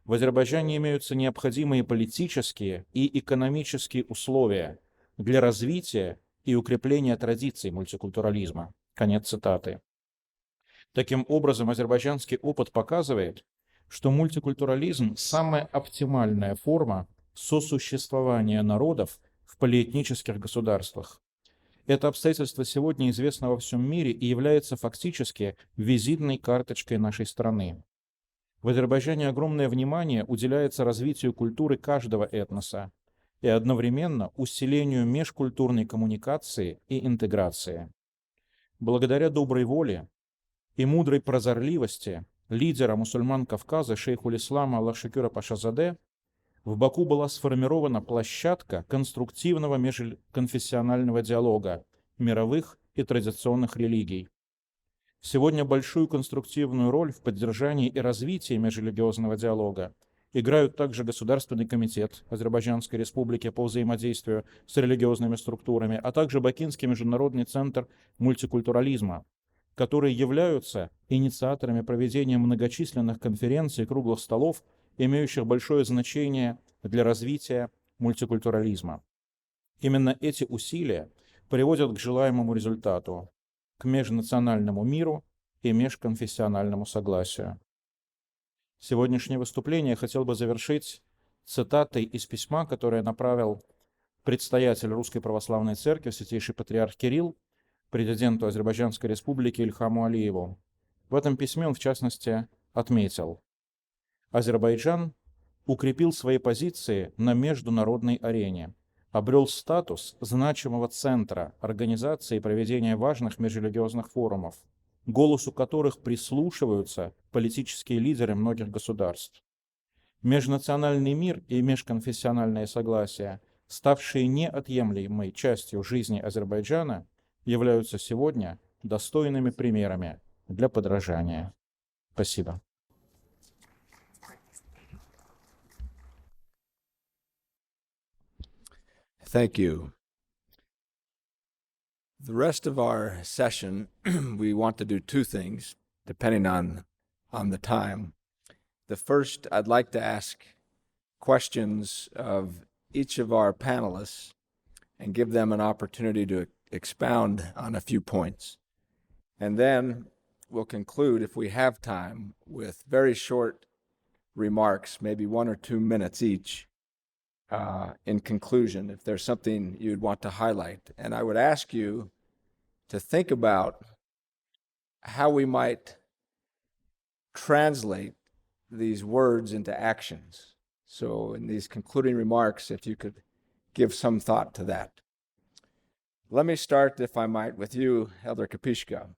В Азербайджане имеются необходимые политические и экономические условия для развития и укрепления традиций мультикультурализма». Конец цитаты. Таким образом, азербайджанский опыт показывает, что мультикультурализм – самая оптимальная форма сосуществования народов в полиэтнических государствах. Это обстоятельство сегодня известно во всем мире и является фактически визитной карточкой нашей страны. В Азербайджане огромное внимание уделяется развитию культуры каждого этноса и одновременно усилению межкультурной коммуникации и интеграции. Благодаря доброй воле и мудрой прозорливости лидера мусульман Кавказа шейхуль-ислама Аллах-Шакюра Пашазаде в Баку была сформирована площадка конструктивного межконфессионального диалога мировых и традиционных религий. Сегодня большую конструктивную роль в поддержании и развитии межрелигиозного диалога играют также Государственный комитет Азербайджанской Республики по взаимодействию с религиозными структурами, а также Бакинский международный центр мультикультурализма, которые являются инициаторами проведения многочисленных конференций и круглых столов, имеющих большое значение для развития мультикультурализма. Именно эти усилия приводят к желаемому результату, к межнациональному миру и межконфессиональному согласию. Сегодняшнее выступление я хотел бы завершить цитатой из письма, которое направил предстоятель Русской Православной Церкви, Святейший Патриарх Кирилл, президенту Азербайджанской Республики Ильхаму Алиеву. В этом письме он, в частности, отметил: Азербайджан укрепил свои позиции на международной арене, обрел статус значимого центра организации и проведения важных межрелигиозных форумов, голосу которых прислушиваются политические лидеры многих государств. Межнациональный мир и межконфессиональное согласие, ставшие неотъемлемой частью жизни Азербайджана, являются сегодня достойными примерами для подражания. Спасибо. Thank you. The rest of our session, we want to do two things, depending on the time. The first, I'd like to ask questions of each of our panelists and give them an opportunity to expound on a few points. And then we'll conclude, if we have time, with very short remarks, maybe 1 or 2 minutes each, in conclusion, if there's something you'd want to highlight. And I would ask you to think about how we might translate these words into actions. So in these concluding remarks, if you could give some thought to that. Let me start, if I might, with you, Elder Capisca.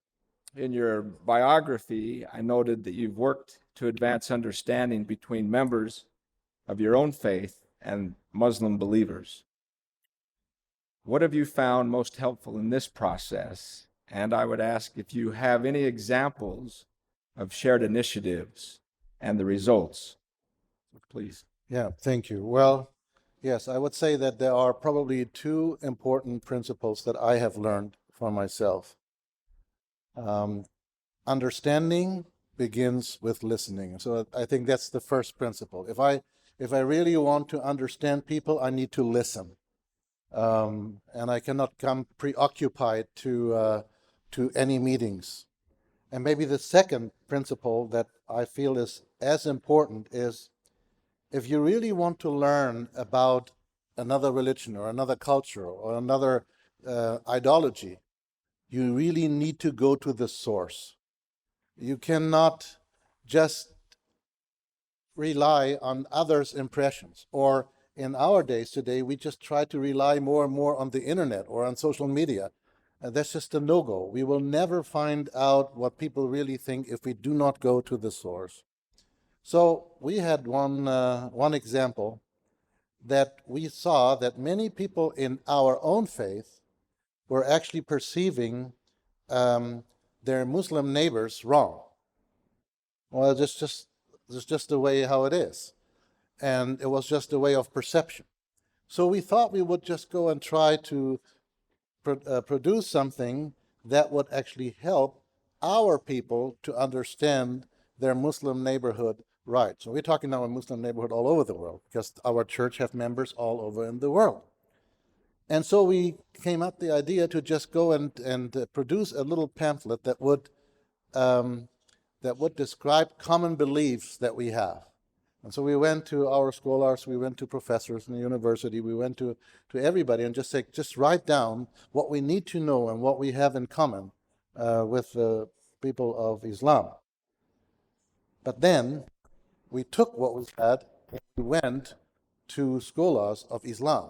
In your biography, I noted that you've worked to advance understanding between members of your own faith and Muslim believers. What have you found most helpful in this process? And I would ask if you have any examples of shared initiatives and the results. Please. Yeah, thank you. Well, yes, I would say that there are probably 2 important principles that I have learned for myself. Understanding begins with listening. So I think that's the first principle. If I really want to understand people, I need to listen. And I cannot come preoccupied to any meetings. And maybe the second principle that I feel is as important is, if you really want to learn about another religion or another culture or another ideology, you really need to go to the source. You cannot just rely on others' impressions, or in our days today, we just try to rely more and more on the internet or on social media. That's just a no-go. We will never find out what people really think if we do not go to the source. So we had one example that we saw that many people in our own faith were actually perceiving their Muslim neighbors wrong. Well, it's just the way how it is. And it was just a way of perception. So we thought we would just go and try to produce something that would actually help our people to understand their Muslim neighborhood right. So we're talking now a Muslim neighborhood all over the world, because our church have members all over in the world. And so we came up with the idea to just go and produce a little pamphlet that would describe common beliefs that we have. And so we went to our scholars, we went to professors in the university, we went to everybody and just write down what we need to know and what we have in common with the people of Islam. But then we took what we had and we went to scholars of Islam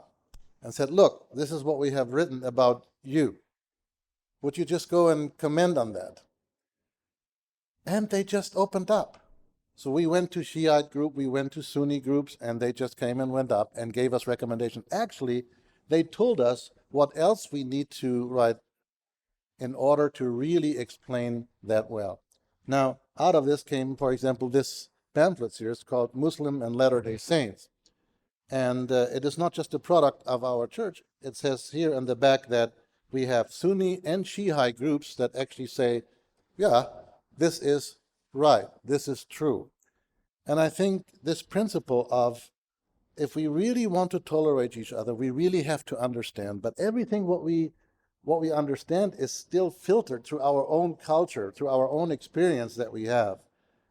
and said, look, this is what we have written about you. Would you just go and comment on that? And they just opened up. So we went to Shiite group, we went to Sunni groups, and they just came and went up and gave us recommendations. Actually, they told us what else we need to write in order to really explain that well. Now, out of this came, for example, this pamphlet series called Muslim and Latter-day Saints. And it is not just a product of our church. It says here in the back that we have Sunni and Shiite groups that actually say, yeah, this is right, this is true. And I think this principle of if we really want to tolerate each other, we really have to understand. But everything what we understand is still filtered through our own culture, through our own experience that we have.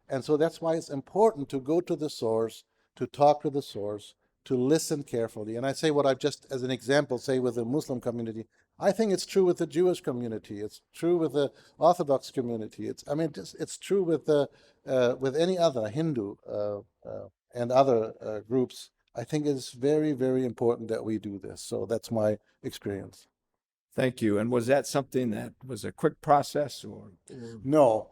And so that's why it's important to go to the source, to talk to the source, to listen carefully. And I say what I've just, as an example, say with the Muslim community. I think it's true with the Jewish community. It's true with the Orthodox community. It's true with any other Hindu and other groups. I think it's very, very important that we do this. So that's my experience. Thank you. And was that something that was a quick process or? No.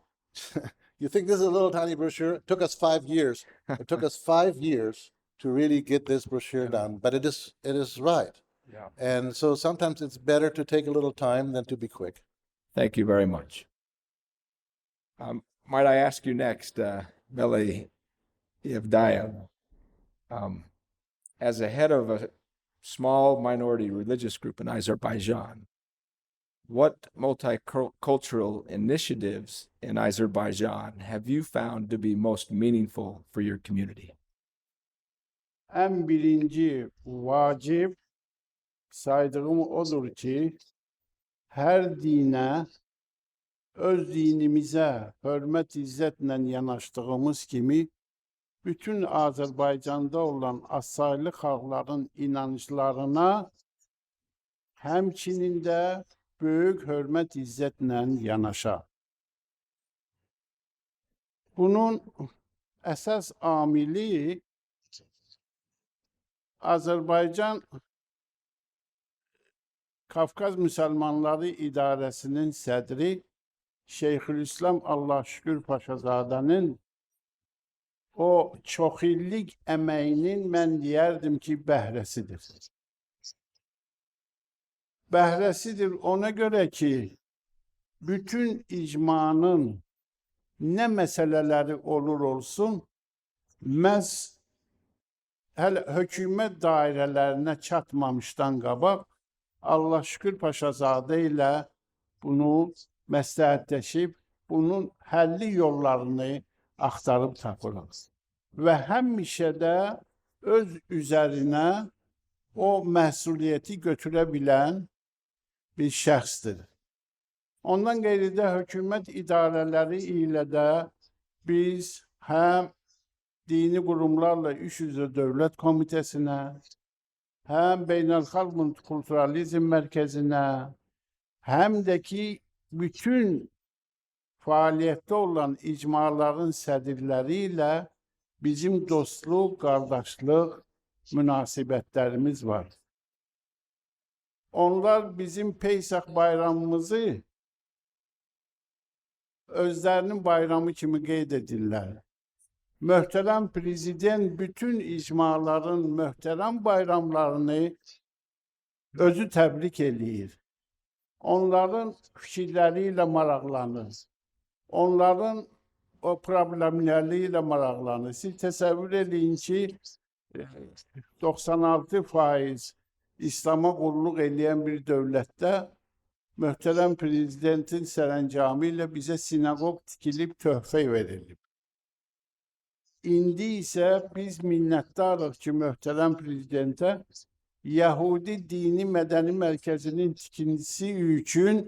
You think this is a little tiny brochure? It took us 5 years. It took us 5 years to really get this brochure done, but it is right. Yeah. And so sometimes it's better to take a little time than to be quick. Thank you very much. Might I ask you next, Mele Yevdaya, as a head of a small minority religious group in Azerbaijan, what multicultural initiatives in Azerbaijan have you found to be most meaningful for your community? En birinci vacip saydığım odur ki her dine öz dinimize hürmet izzetle yanaştığımız kimi bütün Azerbaycan'da olan asaylı halkların inançlarına həmçinin də böyük hürmet izzetle yanaşa. Bunun əsas amili Azərbaycan Kafkaz Müsəlmanları İdarəsinin sədri Şeyxülislam Allahşükür Paşazadənin o çoxillik əməyinin mən deyərdim ki, bəhrəsidir. Bəhrəsidir ona görə ki, bütün icmanın nə məsələləri olur olsun, məhz hələ hökumət dairələrinə çatmamışdan qabaq Allahşükür Paşazadə ilə bunu məsləhətləşib, bunun həlli yollarını axtarıb tapırıq. Və həmişə də öz üzərinə o məsuliyyəti götürə bilən bir şəxsdir. Ondan qeyri də hökumət idarələri ilə də biz həm dini qurumlarla iş üzrə dövlət komitəsinə, həm Beynəlxalq Multiculturalizm mərkəzinə, həm də ki, bütün fəaliyyətdə olan icmaların sədirləri ilə bizim dostluq, qardaşlıq münasibətlərimiz var. Onlar bizim Peysaq bayramımızı özlərinin bayramı kimi qeyd edirlər. Möhtərəm Prezident bütün icmaların möhtərəm bayramlarını özü təbrik eləyir. Onların fikirləri ilə maraqlanır. Onların o problemləri ilə maraqlanır. Siz təsəvvür edin ki, 96% İslam'a qulluq eləyən bir dövlətdə möhtərəm Prezidentin sərəncamı ilə bizə sinagog tikilib töhfə verilib. İndi isə biz minnətdarıq ki, möhtərəm Prezidentə Yəhudi Dini Mədəni Mərkəzinin tikintisi üçün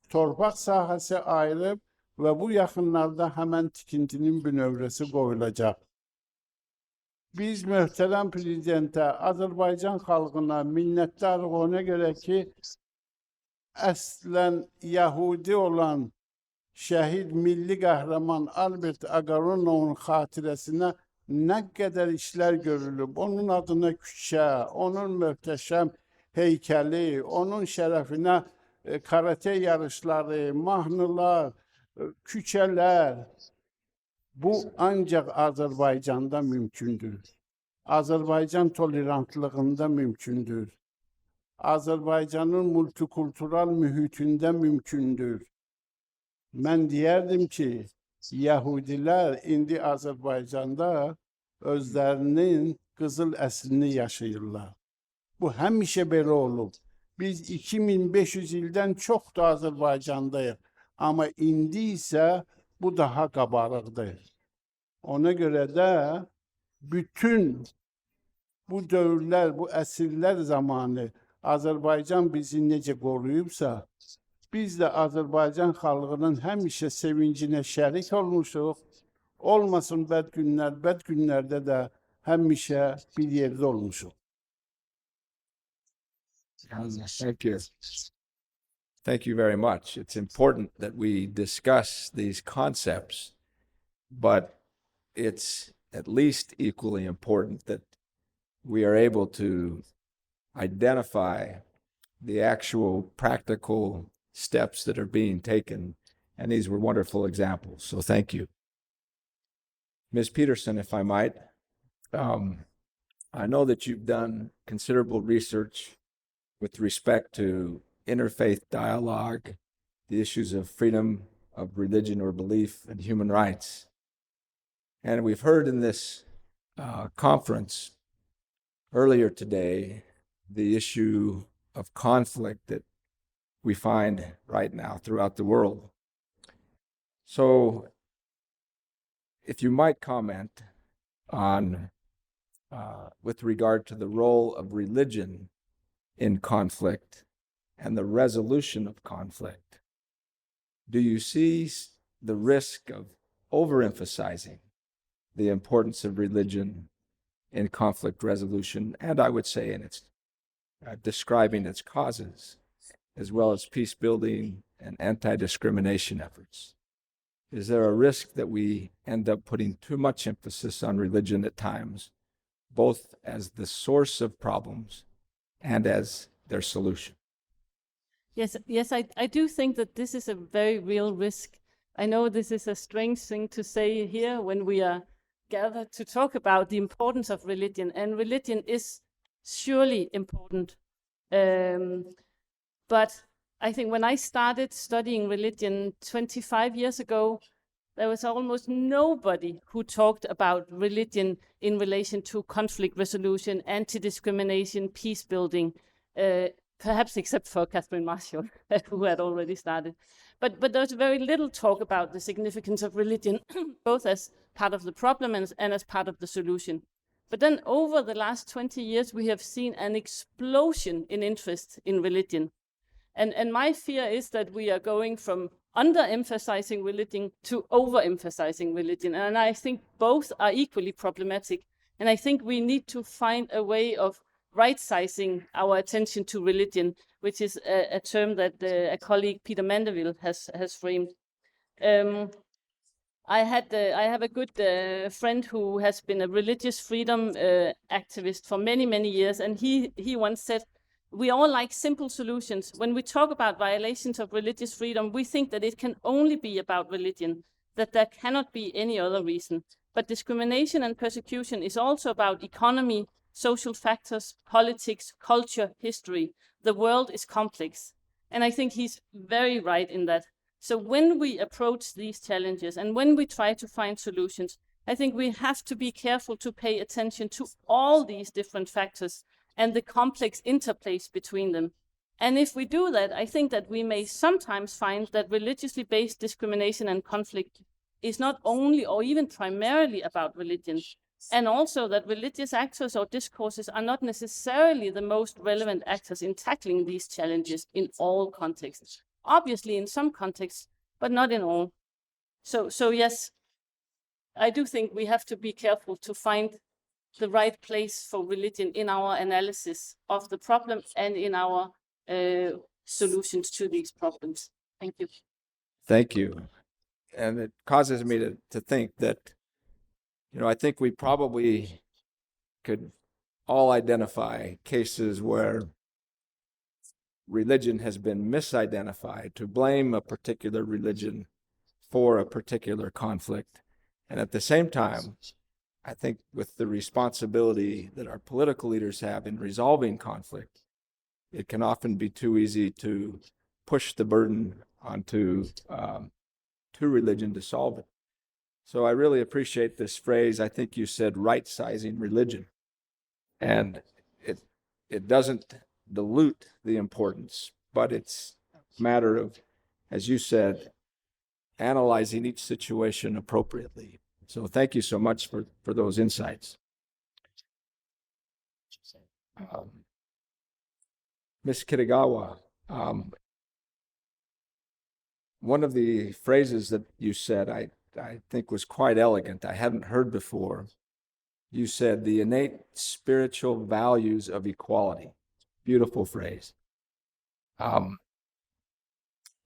torpaq sahəsi ayırıb və bu yaxınlarda həmən tikintinin bünövrəsi qoyulacaq. Biz möhtərəm Prezidentə, Azərbaycan xalqına minnətdarıq ona görə ki, əslən Yəhudi olan şəhid milli qəhrəman Albert Agaronovun xatirəsinə nə qədər işlər görülüb, onun adına küçə, onun möhtəşəm heykəli, onun şərəfinə karate yarışları, mahnılar, küçələr. Bu ancaq Azərbaycanda mümkündür. Azərbaycan tolerantlığında mümkündür. Azərbaycanın multikultural mühitində mümkündür. Mən deyərdim ki, Yəhudilər indi Azərbaycanda özlərinin qızıl əslini yaşayırlar. Bu həmişə belə olub. Biz 2500 ildən çoxdur Azərbaycandayıq. Amma indi isə bu daha qabarıqdır. Ona görə də bütün bu dövrlər, bu əsrlər zamanı Azərbaycan bizi necə qoruyubsa, biz də Azərbaycan xalqının həmişə sevincinə şərik olmuşuq. Olmasın bəd günlərdə də həmişə bir yerdə olmuşuq. Thank you. Thank you very much. It's important that we discuss these concepts, but it's at least equally important that we are able to identify the actual practical steps that are being taken. And these were wonderful examples. So thank you. Ms. Peterson, if I might, I know that you've done considerable research with respect to interfaith dialogue, the issues of freedom of religion or belief, and human rights. And we've heard in this conference earlier today the issue of conflict that we find right now throughout the world. So if you might comment on, with regard to the role of religion in conflict and the resolution of conflict, do you see the risk of overemphasizing the importance of religion in conflict resolution, and I would say in its describing its causes, as well as peace building and anti-discrimination efforts? Is there a risk that we end up putting too much emphasis on religion at times, both as the source of problems and as their solution? Yes, I do think that this is a very real risk. I know this is a strange thing to say here when we are gathered to talk about the importance of religion, and religion is surely important. But I think when I started studying religion 25 years ago, there was almost nobody who talked about religion in relation to conflict resolution, anti-discrimination, peace building, perhaps except for Catherine Marshall, who had already started. But there was very little talk about the significance of religion, both as part of the problem and as part of the solution. But then over the last 20 years, we have seen an explosion in interest in religion. And my fear is that we are going from under-emphasizing religion to over-emphasizing religion. And I think both are equally problematic. And I think we need to find a way of right-sizing our attention to religion, which is a term that a colleague, Peter Mandeville, has framed. I have a good friend who has been a religious freedom activist for many, many years, and he once said, we all like simple solutions. When we talk about violations of religious freedom, we think that it can only be about religion, that there cannot be any other reason. But discrimination and persecution is also about economy, social factors, politics, culture, history. The world is complex. And I think he's very right in that. So when we approach these challenges and when we try to find solutions, I think we have to be careful to pay attention to all these different factors and the complex interplays between them. And if we do that, I think that we may sometimes find that religiously based discrimination and conflict is not only or even primarily about religion, and also that religious actors or discourses are not necessarily the most relevant actors in tackling these challenges in all contexts. Obviously in some contexts, but not in all. So yes, I do think we have to be careful to find the right place for religion in our analysis of the problem and in our solutions to these problems. Thank you. Thank you. And it causes me to think that, I think we probably could all identify cases where religion has been misidentified to blame a particular religion for a particular conflict. And at the same time, I think with the responsibility that our political leaders have in resolving conflict, it can often be too easy to push the burden onto to religion to solve it. So I really appreciate this phrase. I think you said right-sizing religion. And it doesn't dilute the importance, but it's a matter of, as you said, analyzing each situation appropriately. So thank you so much for those insights. Ms. Kitagawa, one of the phrases that you said I think was quite elegant. I hadn't heard before. You said the innate spiritual values of equality. Beautiful phrase.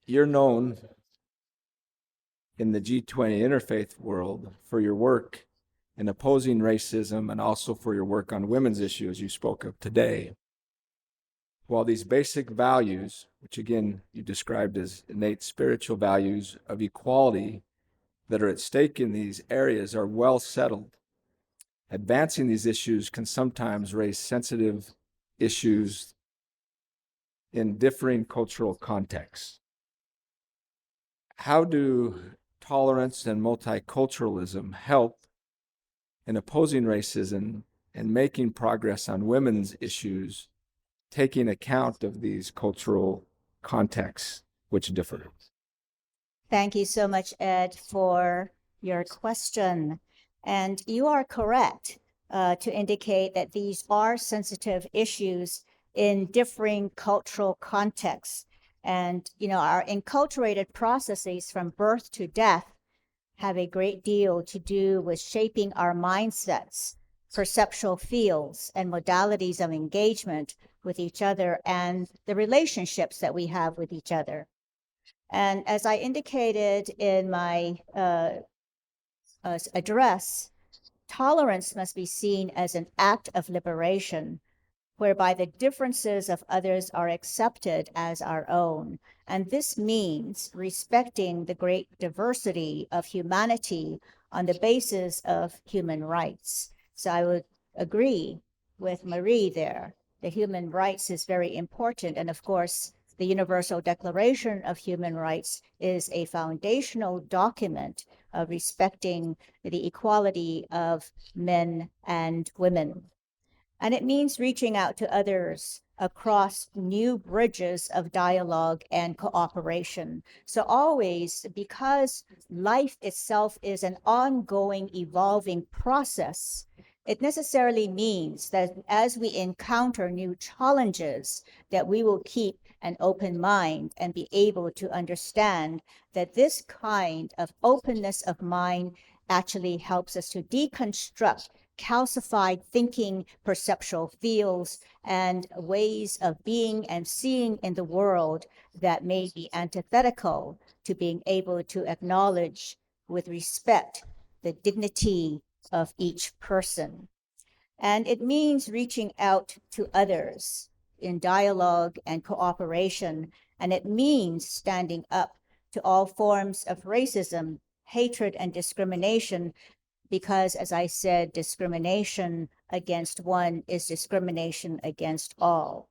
You're known in the G20 interfaith world for your work in opposing racism and also for your work on women's issues you spoke of today. While these basic values, which again you described as innate spiritual values of equality that are at stake in these areas are well settled, advancing these issues can sometimes raise sensitive issues in differing cultural contexts. How do tolerance and multiculturalism help in opposing racism and making progress on women's issues, taking account of these cultural contexts which differ? Thank you so much, Ed, for your question. And you are correct to indicate that these are sensitive issues in differing cultural contexts. And, our enculturated processes from birth to death have a great deal to do with shaping our mindsets, perceptual fields, and modalities of engagement with each other and the relationships that we have with each other. And as I indicated in my address, tolerance must be seen as an act of liberation, whereby the differences of others are accepted as our own. And this means respecting the great diversity of humanity on the basis of human rights. So I would agree with Marie there. The human rights is very important. And of course, the Universal Declaration of Human Rights is a foundational document of respecting the equality of men and women. And it means reaching out to others across new bridges of dialogue and cooperation. So always, because life itself is an ongoing, evolving process, it necessarily means that as we encounter new challenges, that we will keep an open mind and be able to understand that this kind of openness of mind actually helps us to deconstruct calcified thinking, perceptual fields, and ways of being and seeing in the world that may be antithetical to being able to acknowledge with respect the dignity of each person. And it means reaching out to others in dialogue and cooperation, and it means standing up to all forms of racism, hatred, and discrimination, because, as I said, discrimination against one is discrimination against all.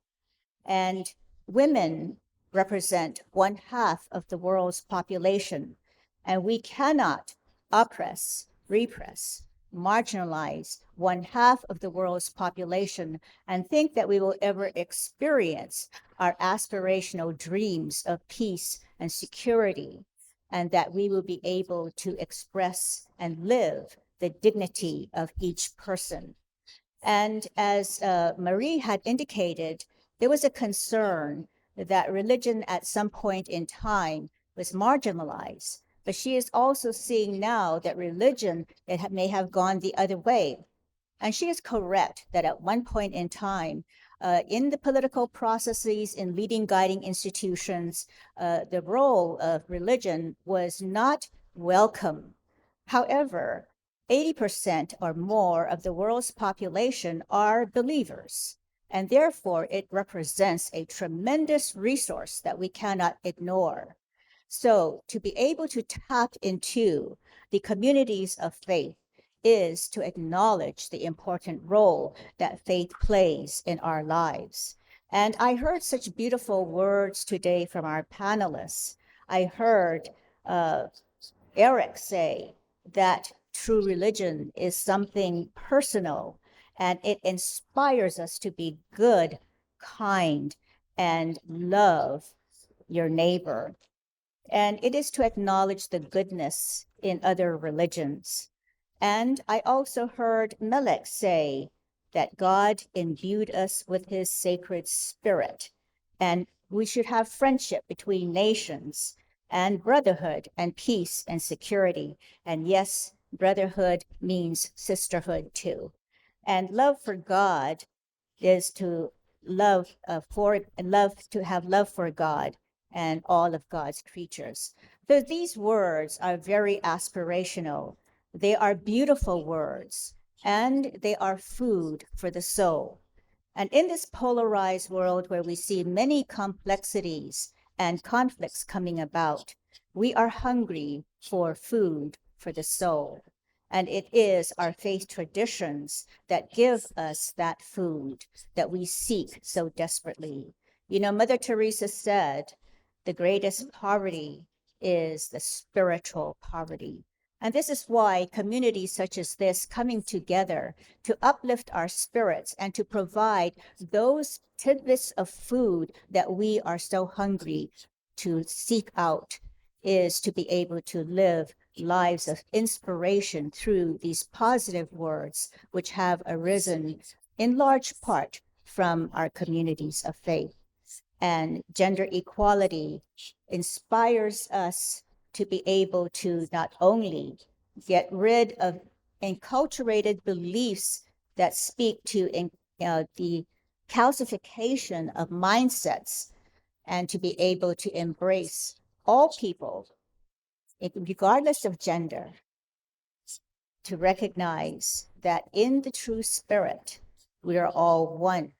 And women represent 1/2 of the world's population, and we cannot oppress, repress, marginalize 1/2 of the world's population and think that we will ever experience our aspirational dreams of peace and security, and that we will be able to express and live the dignity of each person. And as Marie had indicated, there was a concern that religion at some point in time was marginalized. But she is also seeing now that religion may have gone the other way. And she is correct that at one point in time, in the political processes, in leading guiding institutions, the role of religion was not welcome. However, 80% or more of the world's population are believers, and therefore it represents a tremendous resource that we cannot ignore. So to be able to tap into the communities of faith is to acknowledge the important role that faith plays in our lives. And I heard such beautiful words today from our panelists. I heard Eric say that true religion is something personal, and it inspires us to be good, kind, and love your neighbor. And it is to acknowledge the goodness in other religions. And I also heard Melek say that God imbued us with his sacred spirit, and we should have friendship between nations and brotherhood and peace and security. And yes, brotherhood means sisterhood too. And love for God is to have love for God and all of God's creatures. So these words are very aspirational. They are beautiful words, and they are food for the soul. And in this polarized world where we see many complexities and conflicts coming about, we are hungry for food for the soul. And it is our faith traditions that give us that food that we seek so desperately. You know, Mother Teresa said, the greatest poverty is the spiritual poverty. And this is why communities such as this coming together to uplift our spirits and to provide those tidbits of food that we are so hungry to seek out is to be able to live lives of inspiration through these positive words, which have arisen in large part from our communities of faith. And gender equality inspires us to be able to not only get rid of enculturated beliefs that speak to the calcification of mindsets, and to be able to embrace all people, regardless of gender, to recognize that in the true spirit, we are all one.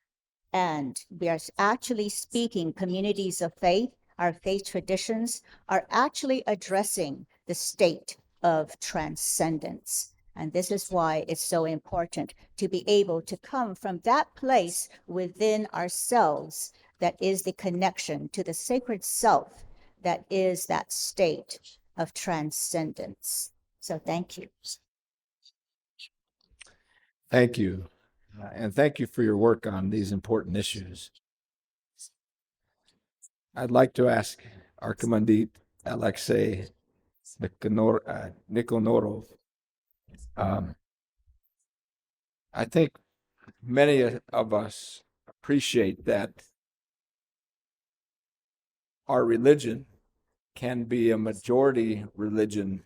And we are actually speaking, communities of faith, our faith traditions are actually addressing the state of transcendence. And this is why it's so important to be able to come from that place within ourselves that is the connection to the sacred self, that is that state of transcendence. So thank you. Thank you. And thank you for your work on these important issues. I'd like to ask Archimonde Alexei Nikonorov. I think many of us appreciate that our religion can be a majority religion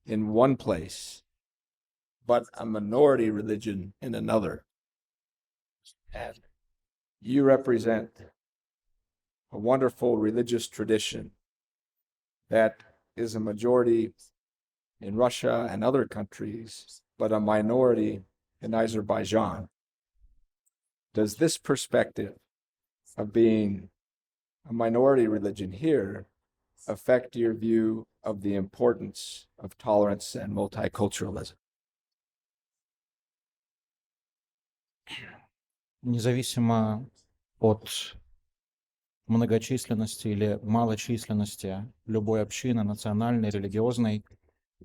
in one place, but a minority religion in another. And you represent a wonderful religious tradition that is a majority in Russia and other countries, but a minority in Azerbaijan. Does this perspective of being a minority religion here affect your view of the importance of tolerance and multiculturalism? Независимо от многочисленности или малочисленности любой общины, национальной, религиозной,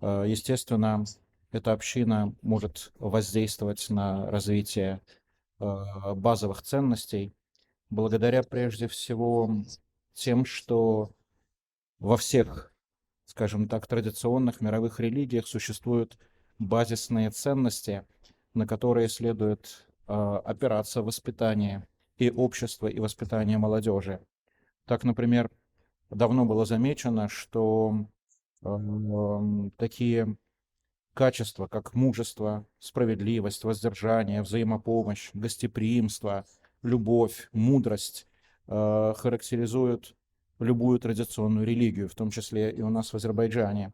естественно, эта община может воздействовать на развитие базовых ценностей, благодаря прежде всего тем, что во всех, скажем так, традиционных мировых религиях существуют базисные ценности, на которые следует опираться в воспитании и общества, и воспитания молодежи. Так, например, давно было замечено, что такие качества, как мужество, справедливость, воздержание, взаимопомощь, гостеприимство, любовь, мудрость характеризуют любую традиционную религию, в том числе и у нас в Азербайджане.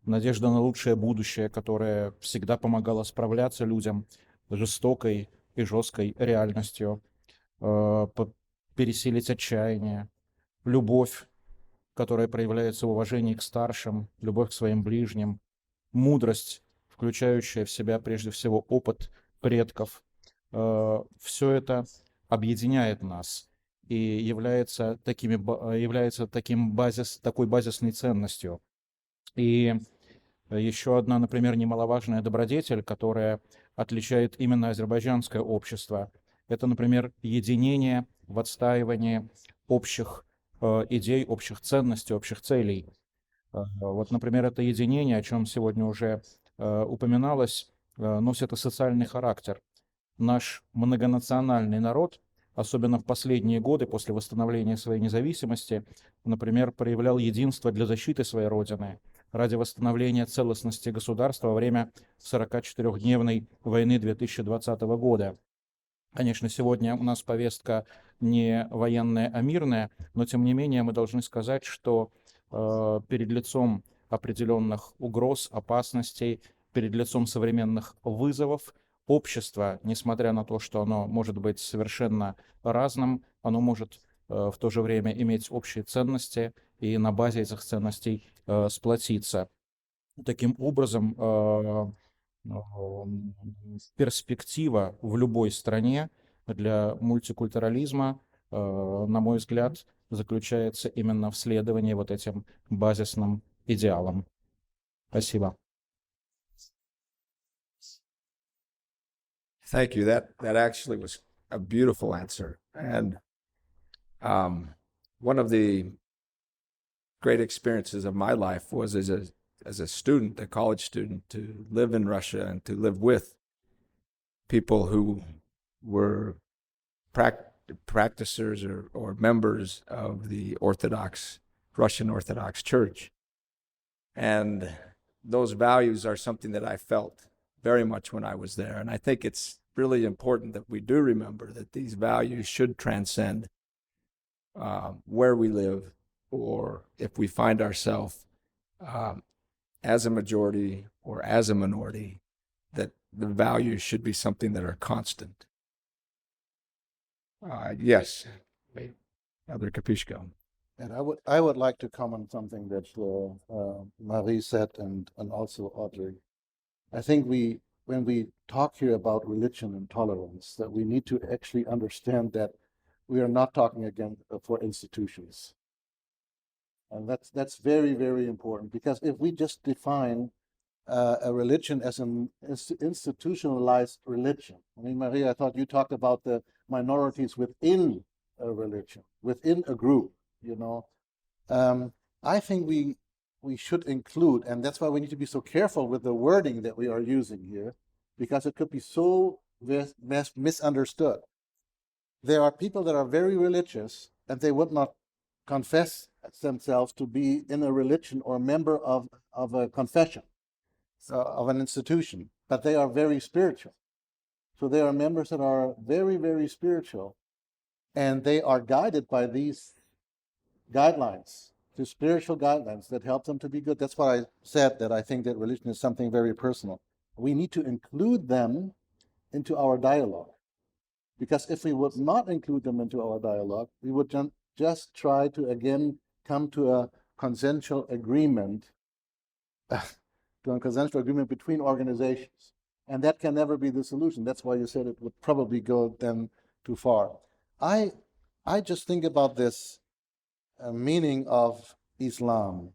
Надежда на лучшее будущее, которое всегда помогало справляться людям с жестокой и жесткой реальностью, пересилить отчаяние, любовь, которая проявляется в уважении к старшим, любовь к своим ближним, мудрость, включающая в себя прежде всего опыт предков. Все это объединяет нас и является такой базисной ценностью. И еще одна, например, немаловажная добродетель, которая отличает именно азербайджанское общество, это, например, единение в отстаивании общих идей, общих ценностей, общих целей. Вот, например, это единение, о чем сегодня уже упоминалось, носит и социальный характер. наш многонациональный народ, особенно в последние годы после восстановления своей независимости, например, проявлял единство для защиты своей Родины, ради восстановления целостности государства во время 44-дневной войны 2020 года. Конечно, сегодня у нас повестка не военная, а мирная, но тем не менее мы должны сказать, что перед лицом определенных угроз, опасностей, перед лицом современных вызовов, общество, несмотря на то, что оно может быть совершенно разным, оно может в то же время иметь общие ценности и на базе этих ценностей сплотиться. Таким образом, перспектива в любой стране для мультикультурализма, на мой взгляд, заключается именно в следовании вот этим базисным идеалам. Спасибо. Thank you. That actually was a beautiful answer. And one of the great experiences of my life was as a student, a college student, to live in Russia and to live with people who were practicers or members of the Russian Orthodox Church. And those values are something that I felt very much when I was there. And I think it's really important that we do remember that these values should transcend where we live, or if we find ourselves as a majority or as a minority, that the values should be something that are constant. Yes, Elder Capisca. And I would like to comment something that Marie said and also Audrey. I think when we talk here about religion and tolerance, that we need to actually understand that we are not talking again for institutions. And that's very, very important, because if we just define a religion as an institutionalized religion, I mean, Maria, I thought you talked about the minorities within a religion, within a group, you know. I think we should include, and that's why we need to be so careful with the wording that we are using here, because it could be so misunderstood. There are people that are very religious, and they would not confess themselves to be in a religion or member of a confession, of an institution, but they are very spiritual. So there are members that are very, very spiritual, and they are guided by these guidelines, the spiritual guidelines that help them to be good. That's why I said that I think that religion is something very personal. We need to include them into our dialogue, because if we would not include them into our dialogue, we would just try to again come to a consensual agreement, between organizations. And that can never be the solution. That's why you said it would probably go then too far. I just think about this meaning of Islam,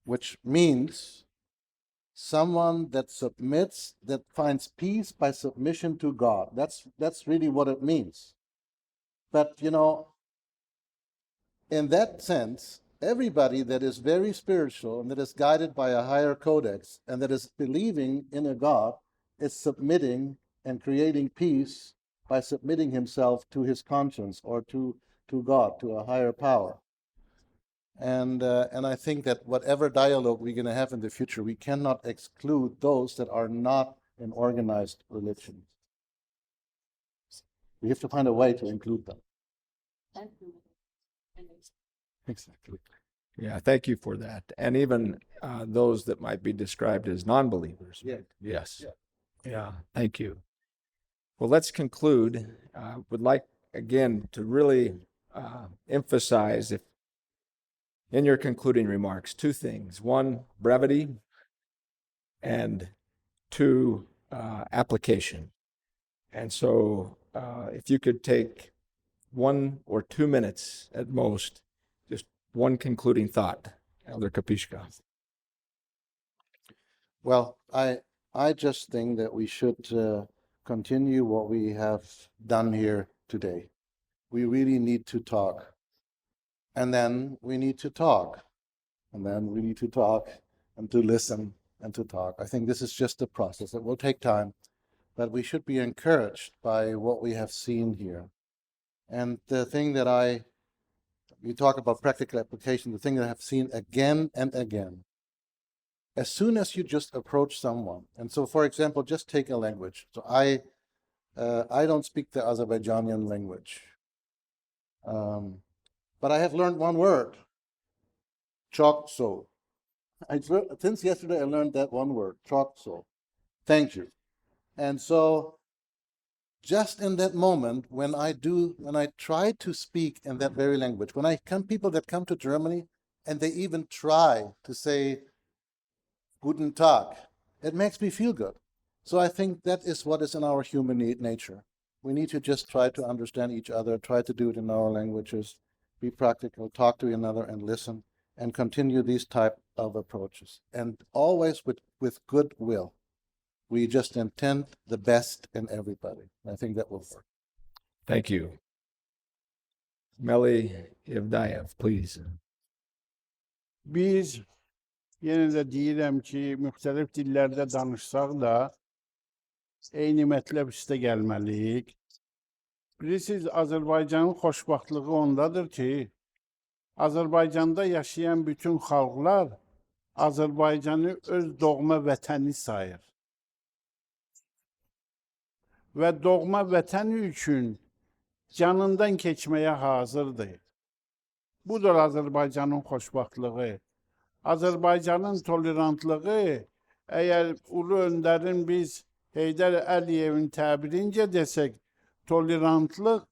which means someone that submits, that finds peace by submission to God. That's really what it means. But, you know, in that sense, everybody that is very spiritual and that is guided by a higher codex and that is believing in a God is submitting and creating peace by submitting himself to his conscience or to God, to a higher power. And I think that whatever dialogue we're going to have in the future, we cannot exclude those that are not in organized religions. We have to find a way to include them. Exactly. Yeah, thank you for that. And even those that might be described as non-believers. Yeah. Yes. Yeah. Yeah, thank you. Well, let's conclude. Would like, again, to really emphasize, if in your concluding remarks, two things. One, brevity, and two, application. And so if you could take 1 or 2 minutes at most, just one concluding thought, Elder Capisca. Well, I just think that we should continue what we have done here today. We really need to talk. And then we need to talk. And then we need to talk and to listen and to talk. I think this is just a process. It will take time. but we should be encouraged by what we have seen here. And the thing that you talk about practical application, the thing that I have seen again and again, as soon as you just approach someone, and so for example, just take a language. So I don't speak the Azerbaijani language, but I have learned one word, chokso. Since yesterday I learned that one word, chokso. Thank you. And so just in that moment, when I try to speak in that very language, when people that come to Germany and they even try to say Guten Tag, it makes me feel good. So I think that is what is in our human nature. We need to just try to understand each other, try to do it in our languages, be practical, talk to another and listen, and continue these type of approaches. And always with goodwill. We just intend the best in everybody. I think that will work. Thank you. Meli Evdayev, please. Biz yenə də deyirəm ki, müxtəlif dillərdə danışsaq da eyni mətləb üstə gəlməliyik. Bilirsiniz, Azərbaycanın xoşbəxtliyi ondadır ki, Azərbaycanda yaşayan bütün xalqlar Azərbaycanı öz doğma vətəni sayır. Və doğma vətəni üçün canından keçməyə hazırdır. Budur Azərbaycanın xoşbəxtliyi. Azərbaycanın tolerantlığı, əgər ulu öndərin biz Heydər Əliyevin təbirincə desək, tolerantlıq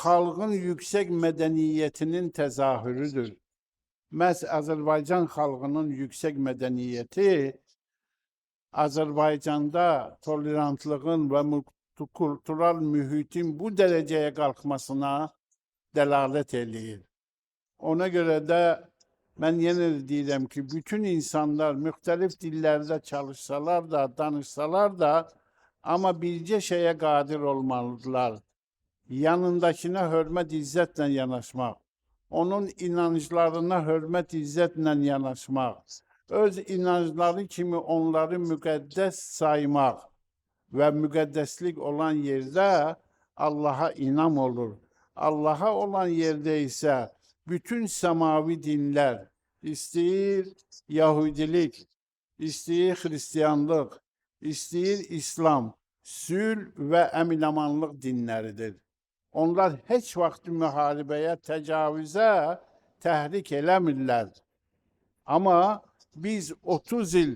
xalqın yüksək mədəniyyətinin təzahürüdür. Məhz Azərbaycan xalqının yüksək mədəniyyəti Azərbaycanda tolerantlığın və multikultural mühitin bu dərəcəyə qalxmasına dəlalət eləyir. Ona görə də mən yenə deyirəm ki, bütün insanlar müxtəlif dillərdə çalışsalar da, danışsalar da, amma bircə şeyə qadir olmalıdırlar. Yanındakına hörmət izzətlə yanaşmaq, onun inanclarına hörmət izzətlə yanaşmaq, öz inancları kimi onları müqəddəs saymaq və müqəddəslik olan yerdə Allaha inam olur. Allaha olan yerdə isə bütün səmavi dinlər, istəyir Yahudilik, istəyir Xristiyanlıq, istəyir İslam, sülh və əminamanlıq dinləridir. Onlar heç vaxt müharibəyə, təcavüzə təhrik eləmirlər. Amma biz 30 il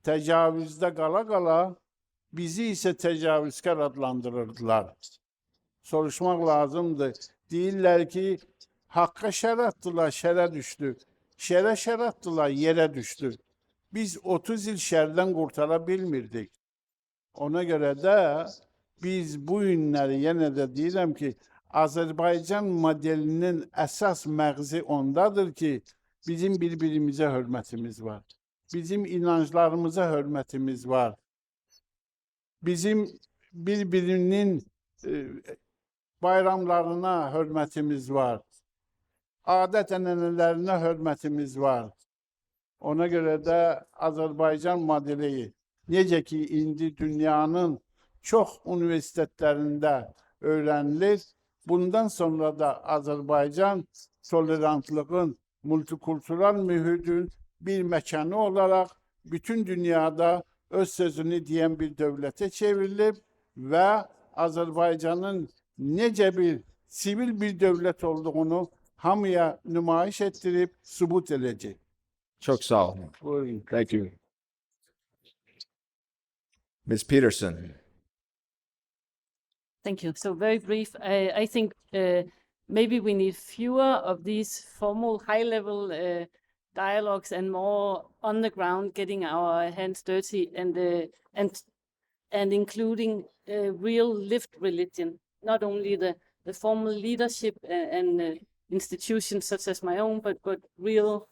təcavüzdə qala-qala bizi isə təcavüzkar adlandırırdılar. Soruşmaq lazımdır. Deyirlər ki, haqqa şər atdılar, şərə düşdü. Şərə şər atdılar, yerə düşdü. Biz 30 il şərdən qurtara bilmirdik. Ona görə də biz bu günləri yenə də deyirəm ki, Azərbaycan modelinin əsas məğzi ondadır ki, bizim bir-birimizə hörmətimiz var. Bizim inanclarımıza hörmətimiz var. Bizim bir-birinin bayramlarına hörmətimiz var. Adət-ənənələrinə hörmətimiz var. Ona görə də Azərbaycan modeli, necə ki, indi dünyanın çox universitetlərində öyrənilir, bundan sonra da Azərbaycan tolerantlığın, multikultural mühitin bir məkanı olaraq bütün dünyada öz sözünü deyən bir dövlətə çevrilib və Azərbaycanın necə bir sivil bir dövlət olduğunu hamıya nümayiş etdirib sübut edəcək. Çok sağ olun. Buyurun. Thank you. Ms. Peterson. Thank you. So very brief. I think maybe we need fewer of these formal high-level dialogues and more on the ground, getting our hands dirty and including real lived religion, not only the formal leadership and institutions such as my own, but real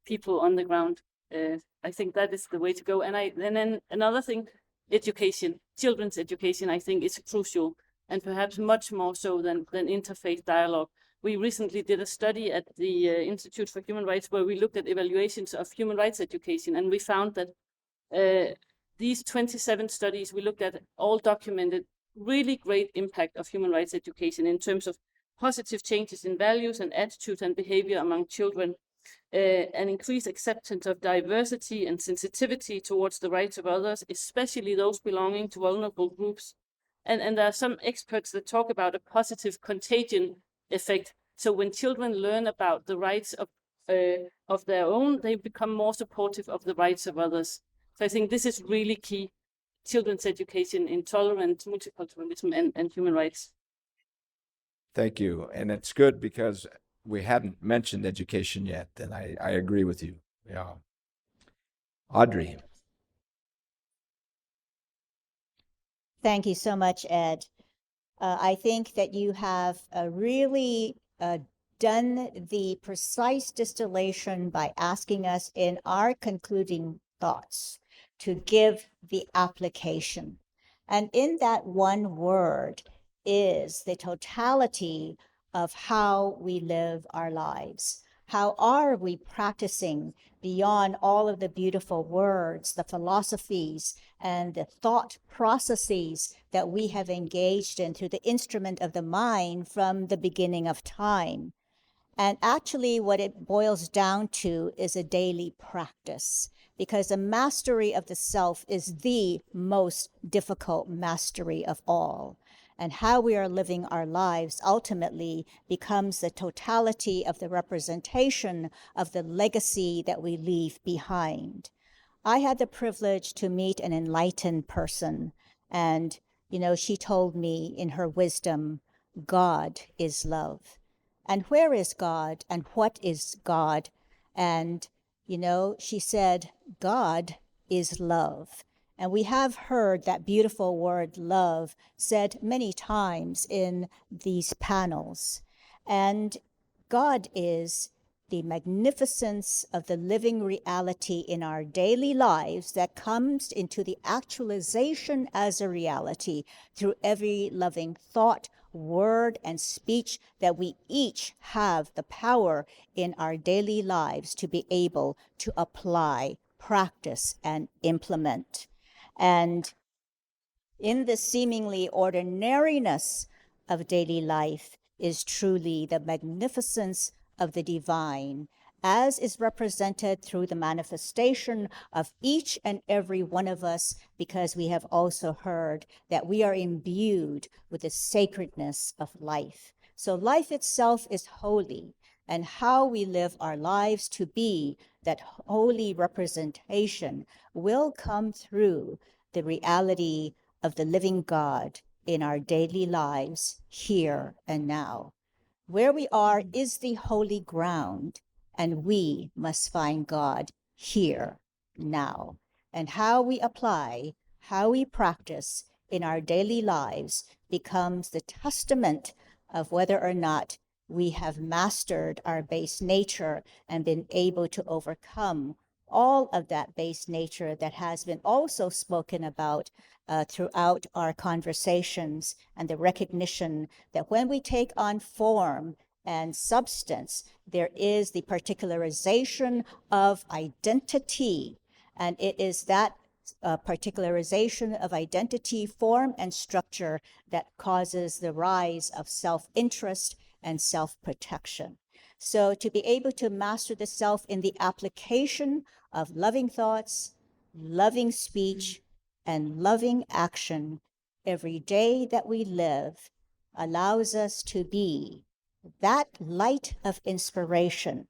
people on the ground. I think that is the way to go. And then another thing, education, children's education, I think is crucial, and perhaps much more so than interfaith dialogue. We recently did a study at the Institute for Human Rights where we looked at evaluations of human rights education, and we found that these 27 studies we looked at all documented really great impact of human rights education in terms of positive changes in values and attitudes and behavior among children, an increased acceptance of diversity and sensitivity towards the rights of others, especially those belonging to vulnerable groups. And there are some experts that talk about a positive contagion effect. So when children learn about the rights of their own, they become more supportive of the rights of others. So I think this is really key, children's education in tolerance, multiculturalism, and human rights. Thank you. And it's good because we hadn't mentioned education yet, and I agree with you. Yeah. Audrey. Thank you so much, Ed. I think that you have really done the precise distillation by asking us in our concluding thoughts to give the application. And in that one word is the totality of how we live our lives. How are we practicing beyond all of the beautiful words, the philosophies, and the thought processes that we have engaged in through the instrument of the mind from the beginning of time? And actually, what it boils down to is a daily practice, because the mastery of the self is the most difficult mastery of all. And how we are living our lives ultimately becomes the totality of the representation of the legacy that we leave behind. I had the privilege to meet an enlightened person, and, she told me in her wisdom, God is love. And where is God? And what is God? And, she said, God is love. And we have heard that beautiful word love said many times in these panels. And God is the magnificence of the living reality in our daily lives that comes into the actualization as a reality through every loving thought, word, and speech that we each have the power in our daily lives to be able to apply, practice, and implement. And in the seemingly ordinariness of daily life is truly the magnificence of the divine, as is represented through the manifestation of each and every one of us, because we have also heard that we are imbued with the sacredness of life. So life itself is holy, and how we live our lives to be that holy representation will come through the reality of the living God in our daily lives here and now. Where we are is the holy ground, and we must find God here now. And how we apply, how we practice in our daily lives becomes the testament of whether or not we have mastered our base nature and been able to overcome all of that base nature that has been also spoken about throughout our conversations, and the recognition that when we take on form and substance, there is the particularization of identity, and it is that particularization of identity, form, and structure that causes the rise of self-interest and self-protection. So to be able to master the self in the application of loving thoughts, loving speech, and loving action every day that we live allows us to be that light of inspiration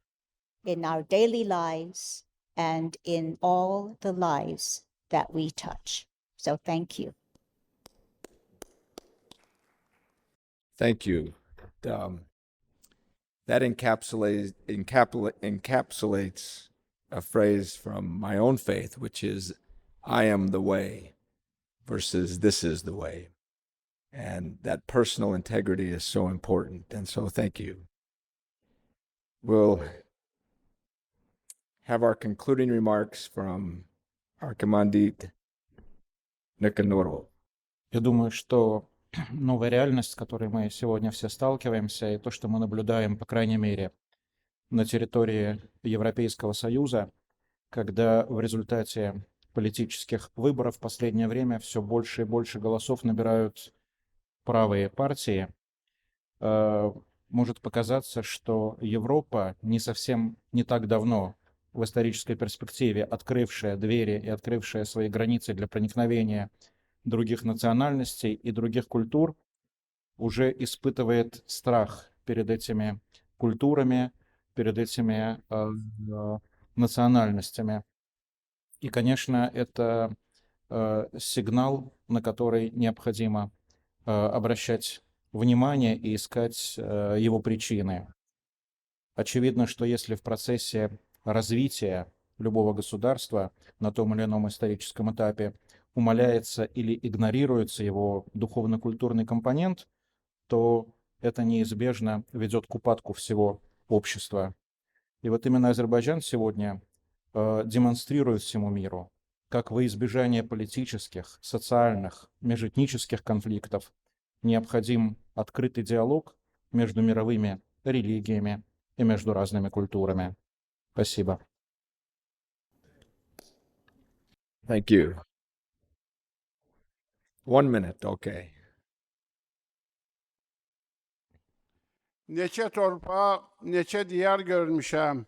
in our daily lives and in all the lives that we touch. So thank you. Thank you. That encapsulates a phrase from my own faith, which is, I am the way versus this is the way. And that personal integrity is so important. And so thank you. We'll have our concluding remarks from Archimonde Nicanoro. Я думаю, что новая реальность, с которой мы сегодня все сталкиваемся, и то, что мы наблюдаем, по крайней мере, на территории Европейского Союза, когда в результате политических выборов в последнее время все больше и больше голосов набирают правые партии. Может показаться, что Европа не так давно в исторической перспективе, открывшая двери и открывшая свои границы для проникновения других национальностей и других культур, уже испытывает страх перед этими культурами, перед этими национальностями. И, конечно, это сигнал, на который необходимо обращать внимание и искать его причины. Очевидно, что если в процессе развития любого государства на том или ином историческом этапе умаляется или игнорируется его духовно-культурный компонент, то это неизбежно ведет к упадку всего общества. И вот именно Азербайджан сегодня демонстрирует всему миру, как во избежание политических, социальных, межэтнических конфликтов необходим открытый диалог между мировыми религиями и между разными культурами. Спасибо. Thank you. 1 minute, okay. Neçə torpaq, neçə diyar görmüşəm.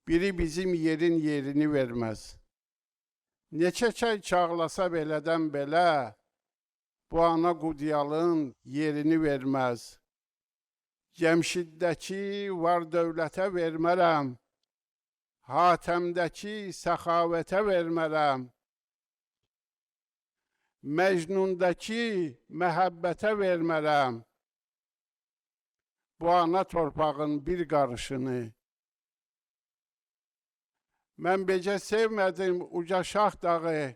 Biri bizim yerin yerini verməz. Neçə çay çağlasa belədən belə, bu ana qudiyalın yerini verməz. Cəmşiddəki var dövlətə vermərəm, Hatəmdəki səxavətə vermərəm. Məcnundakı məhəbbətə vermərəm. Bu ana torpağın bir qarışını. Mən becə sevmədim uca şax dağı,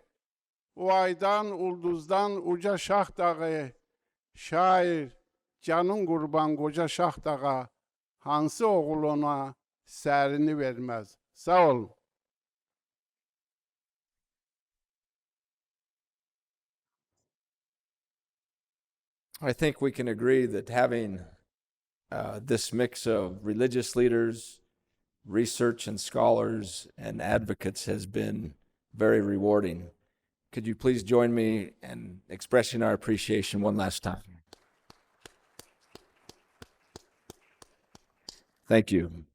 o aydan, ulduzdan uca şax dağı. Şair, canın qurban qoca şax dağa, hansı oğul ona sərini verməz? Sağ olun. I think we can agree that having this mix of religious leaders, research and scholars, and advocates has been very rewarding. Could you please join me in expressing our appreciation one last time? Thank you.